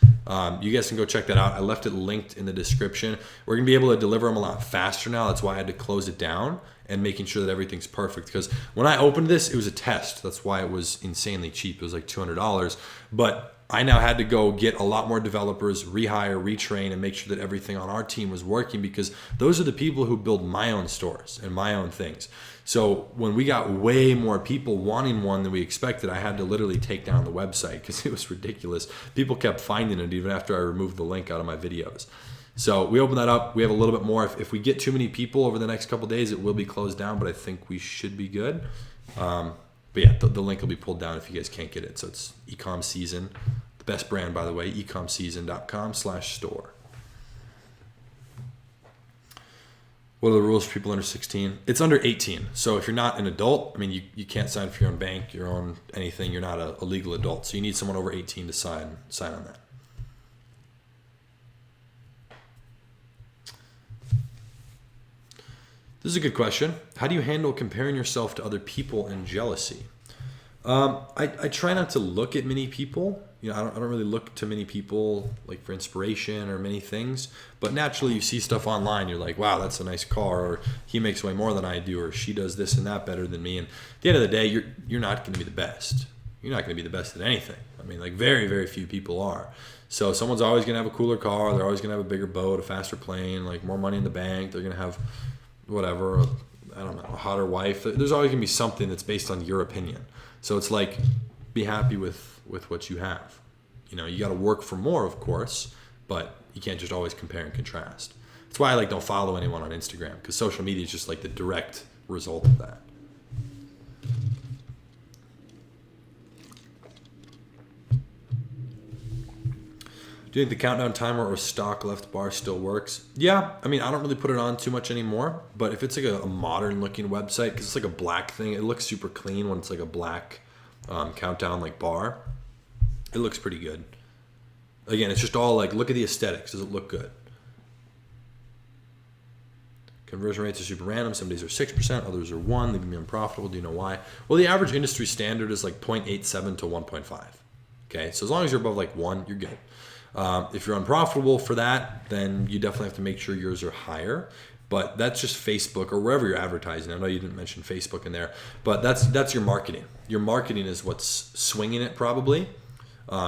you guys can go check that out. I left it linked in the description. We're going to be able to deliver them a lot faster now. That's why I had to close it down and making sure that everything's perfect. Because when I opened this, it was a test. That's why it was insanely cheap. It was like $200. But I now had to go get a lot more developers, rehire, retrain, and make sure that everything on our team was working because those are the people who build my own stores and my own things. So when we got way more people wanting one than we expected, I had to literally take down the website because it was ridiculous. People kept finding it even after I removed the link out of my videos. So we opened that up. We have a little bit more. If we get too many people over the next couple of days, it will be closed down, but I think we should be good. But yeah, the link will be pulled down if you guys can't get it. So it's Ecom Season, the best brand, by the way, ecomseason.com/store. What are the rules for people under 16? It's under 18. So if you're not an adult, I mean, you can't sign for your own bank, your own anything. You're not a legal adult. So you need someone over 18 to sign on that. This is a good question. How do you handle comparing yourself to other people and jealousy? I try not to look at many people. I don't really look to many people like for inspiration or many things. But naturally, you see stuff online. You're like, wow, that's a nice car, or he makes way more than I do, or she does this and that better than me. And at the end of the day, you're not going to be the best. You're not going to be the best at anything. I mean, like very, very few people are. So someone's always going to have a cooler car. They're always going to have a bigger boat, a faster plane, like more money in the bank. They're going to have whatever, I don't know, a hotter wife. There's always gonna be something that's based on your opinion. So it's like, be happy with what you have. You know, you got to work for more, of course, but you can't just always compare and contrast. That's why I like don't follow anyone on Instagram, because social media is just like the direct result of that. Do you think the countdown timer or stock left bar still works? Yeah, I mean, I don't really put it on too much anymore, but if it's like a modern looking website, because it's like a black thing, it looks super clean when it's like a black countdown like bar. It looks pretty good. Again, it's just all like, look at the aesthetics. Does it look good? Conversion rates are super random. Some days are 6%, others are 1%, leaving me unprofitable. Do you know why? Well, the average industry standard is like 0.87 to 1.5. Okay, so as long as you're above like 1, you're good. If you're unprofitable for that, then you definitely have to make sure yours are higher. But that's just Facebook or wherever you're advertising. I know you didn't mention Facebook in there, but that's your marketing. Your marketing is what's swinging it probably.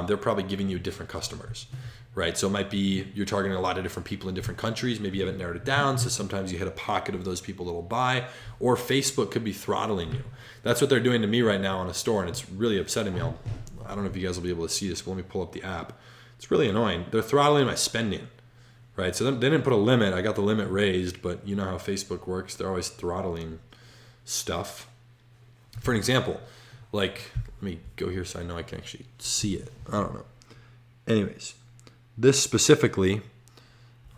They're probably giving you different customers, right? So it might be you're targeting a lot of different people in different countries. Maybe you haven't narrowed it down, so sometimes you hit a pocket of those people that will buy, or Facebook could be throttling you. That's what they're doing to me right now on a store, and it's really upsetting me. I don't know if you guys will be able to see this, but let me pull up the app. It's really annoying. They're throttling my spending, right? So they didn't put a limit. I got the limit raised, but you know how Facebook works. They're always throttling stuff. For an example, like, let me go here so I know I can actually see it. I don't know. Anyways, this specifically,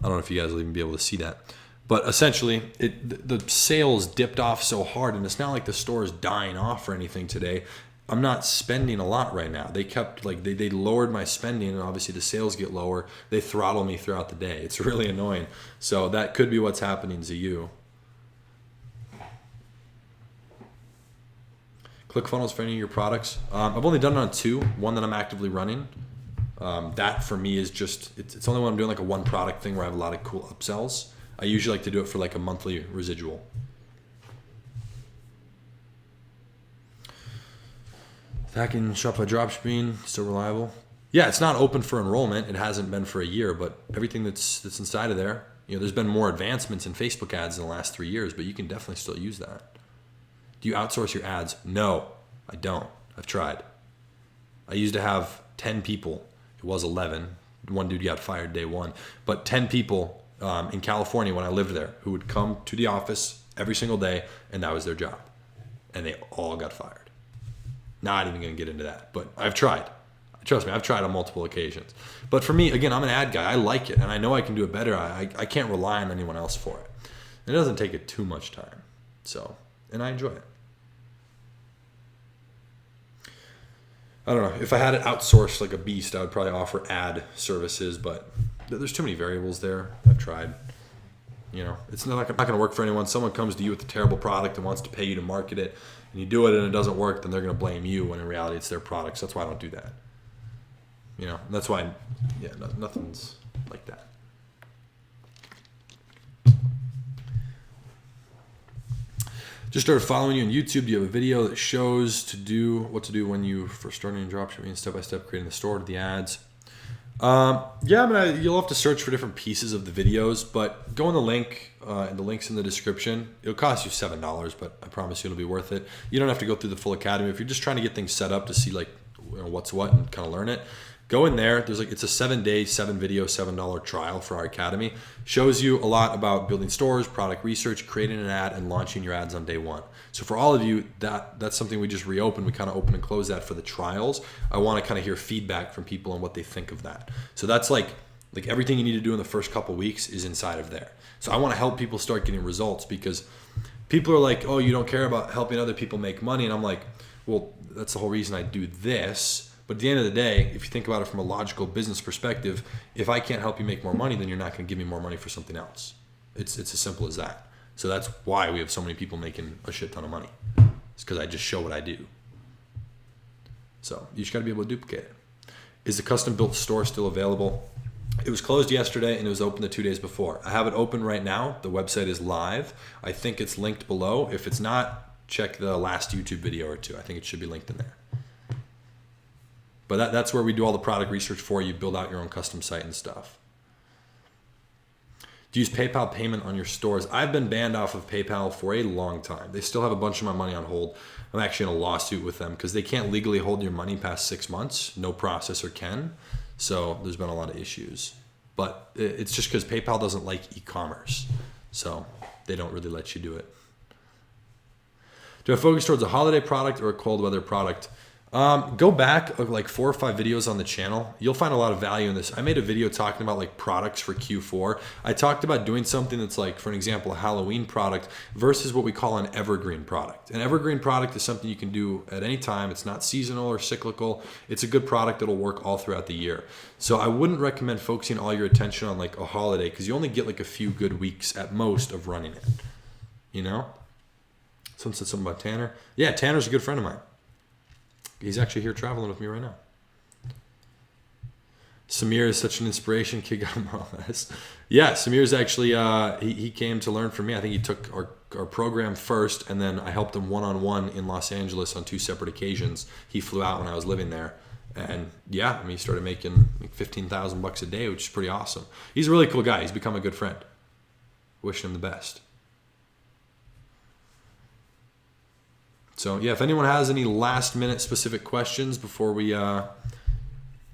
I don't know if you guys will even be able to see that, but essentially the sales dipped off so hard, and it's not like the store is dying off or anything today. I'm not spending a lot right now. They kept like they lowered my spending, and obviously the sales get lower. They throttle me throughout the day. It's really annoying. So that could be what's happening to you. ClickFunnels for any of your products. I've only done it on 2. One that I'm actively running. That for me is just, it's only when I'm doing like a one product thing where I have a lot of cool upsells. I usually like to do it for like a monthly residual. Hacking Shopify dropshipping, still reliable? Yeah, it's not open for enrollment. It hasn't been for a year, but everything that's inside of there, you know, there's been more advancements in Facebook ads in the last 3 years, but you can definitely still use that. Do you outsource your ads? No, I don't. I've tried. I used to have 10 people. It was 11. One dude got fired day 1, but 10 people in California when I lived there who would come to the office every single day, and that was their job, and they all got fired. Not even going to get into that, but I've tried. Trust me, I've tried on multiple occasions. But for me, again, I'm an ad guy. I like it, and I know I can do it better. I can't rely on anyone else for it. And it doesn't take it too much time. So, and I enjoy it. I don't know. If I had it outsourced like a beast, I would probably offer ad services, but there's too many variables there. I've tried. You know, it's not going to work for anyone. Someone comes to you with a terrible product and wants to pay you to market it, and you do it and it doesn't work, then they're going to blame you when in reality it's their product. So that's why I don't do that. You know, that's why, yeah, nothing's like that. Just started following you on YouTube. Do you have a video that shows what to do when you first starting in dropshipping, step-by-step creating the store to the ads? Yeah, I mean, you'll have to search for different pieces of the videos, but go on the link, and the link's in the description. It'll cost you $7, but I promise you it'll be worth it. You don't have to go through the full academy. If you're just trying to get things set up to see like, you know, what's what and kind of learn it, go in there. There's like, it's a 7-day, 7-video, $7 trial for our academy. Shows you a lot about building stores, product research, creating an ad, and launching your ads on day 1. So for all of you, that's something we just reopened. We kind of open and close that for the trials. I want to kind of hear feedback from people on what they think of that. So that's like everything you need to do in the first couple weeks is inside of there. So I want to help people start getting results, because people are like, oh, you don't care about helping other people make money. And I'm like, well, that's the whole reason I do this. But at the end of the day, if you think about it from a logical business perspective, if I can't help you make more money, then you're not going to give me more money for something else. It's as simple as that. So that's why we have so many people making a shit ton of money. It's because I just show what I do. So you just got to be able to duplicate it. Is the custom built store still available? It was closed yesterday and it was open the 2 days before. I have it open right now. The website is live. I think it's linked below. If it's not, check the last YouTube video or 2. I think it should be linked in there. But that's where we do all the product research for you, build out your own custom site and stuff. Do you use PayPal payment on your stores? I've been banned off of PayPal for a long time. They still have a bunch of my money on hold. I'm actually in a lawsuit with them because they can't legally hold your money past 6 months. No processor can. So there's been a lot of issues. But it's just because PayPal doesn't like e-commerce. So they don't really let you do it. Do I focus towards a holiday product or a cold weather product? Go back like 4 or 5 videos on the channel. You'll find a lot of value in this. I made a video talking about like products for Q4. I talked about doing something that's like, for an example, a Halloween product versus what we call an evergreen product. An evergreen product is something you can do at any time. It's not seasonal or cyclical. It's a good product that'll work all throughout the year. So I wouldn't recommend focusing all your attention on like a holiday because you only get like a few good weeks at most of running it. You know? Someone said something about Tanner. Yeah, Tanner's a good friend of mine. He's actually here traveling with me right now. Samir is such an inspiration. Kid got him all this. Yeah, Samir's actually, he came to learn from me. I think he took our program first, and then I helped him one-on-one in Los Angeles on 2 separate occasions. He flew out when I was living there. And yeah, I mean, he started making like $15,000 a day, which is pretty awesome. He's a really cool guy. He's become a good friend. Wishing him the best. So yeah, if anyone has any last minute specific questions before we head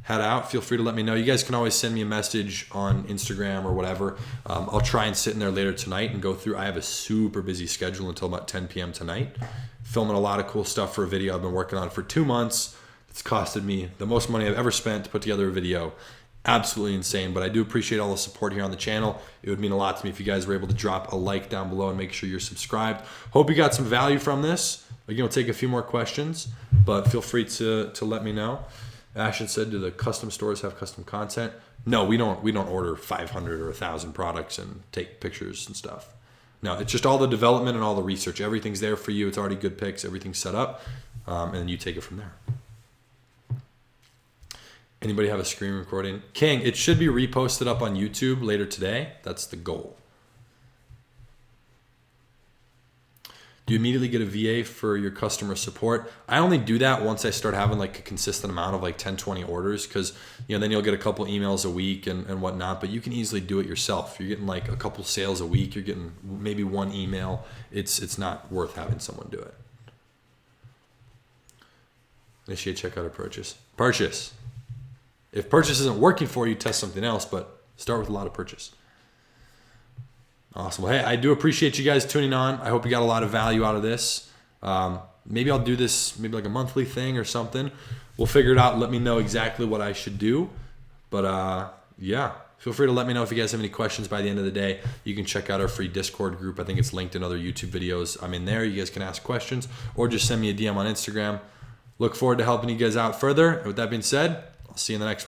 out, feel free to let me know. You guys can always send me a message on Instagram or whatever. I'll try and sit in there later tonight and go through. I have a super busy schedule until about 10 p.m. tonight. Filming a lot of cool stuff for a video I've been working on for 2 months. It's costed me the most money I've ever spent to put together a video. Absolutely insane, but I do appreciate all the support here on the channel. It would mean a lot to me if you guys were able to drop a like down below and make sure you're subscribed. Hope you got some value from this. Again, we'll take a few more questions, but feel free to let me know. Ashton said, do the custom stores have custom content? No, we don't order 500 or 1,000 products and take pictures and stuff. No, it's just all the development and all the research. Everything's there for you. It's already good pics. Everything's set up, and then you take it from there. Anybody have a screen recording? King, it should be reposted up on YouTube later today. That's the goal. Do you immediately get a VA for your customer support? I only do that once I start having like a consistent amount of like 10, 20 orders because then you'll get a couple emails a week and whatnot, but you can easily do it yourself. You're getting like a couple sales a week. You're getting maybe 1 email. It's not worth having someone do it. Initiate checkout or purchase. Purchase. If purchase isn't working for you, test something else, but start with a lot of purchase. Awesome. Well, hey, I do appreciate you guys tuning on. I hope you got a lot of value out of this. Maybe I'll do this maybe like a monthly thing or something. We'll figure it out. Let me know exactly what I should do. But yeah, feel free to let me know if you guys have any questions by the end of the day. You can check out our free Discord group. I think it's linked in other YouTube videos. I'm in there. You guys can ask questions or just send me a DM on Instagram. Look forward to helping you guys out further. And with that being said, I'll see you in the next one.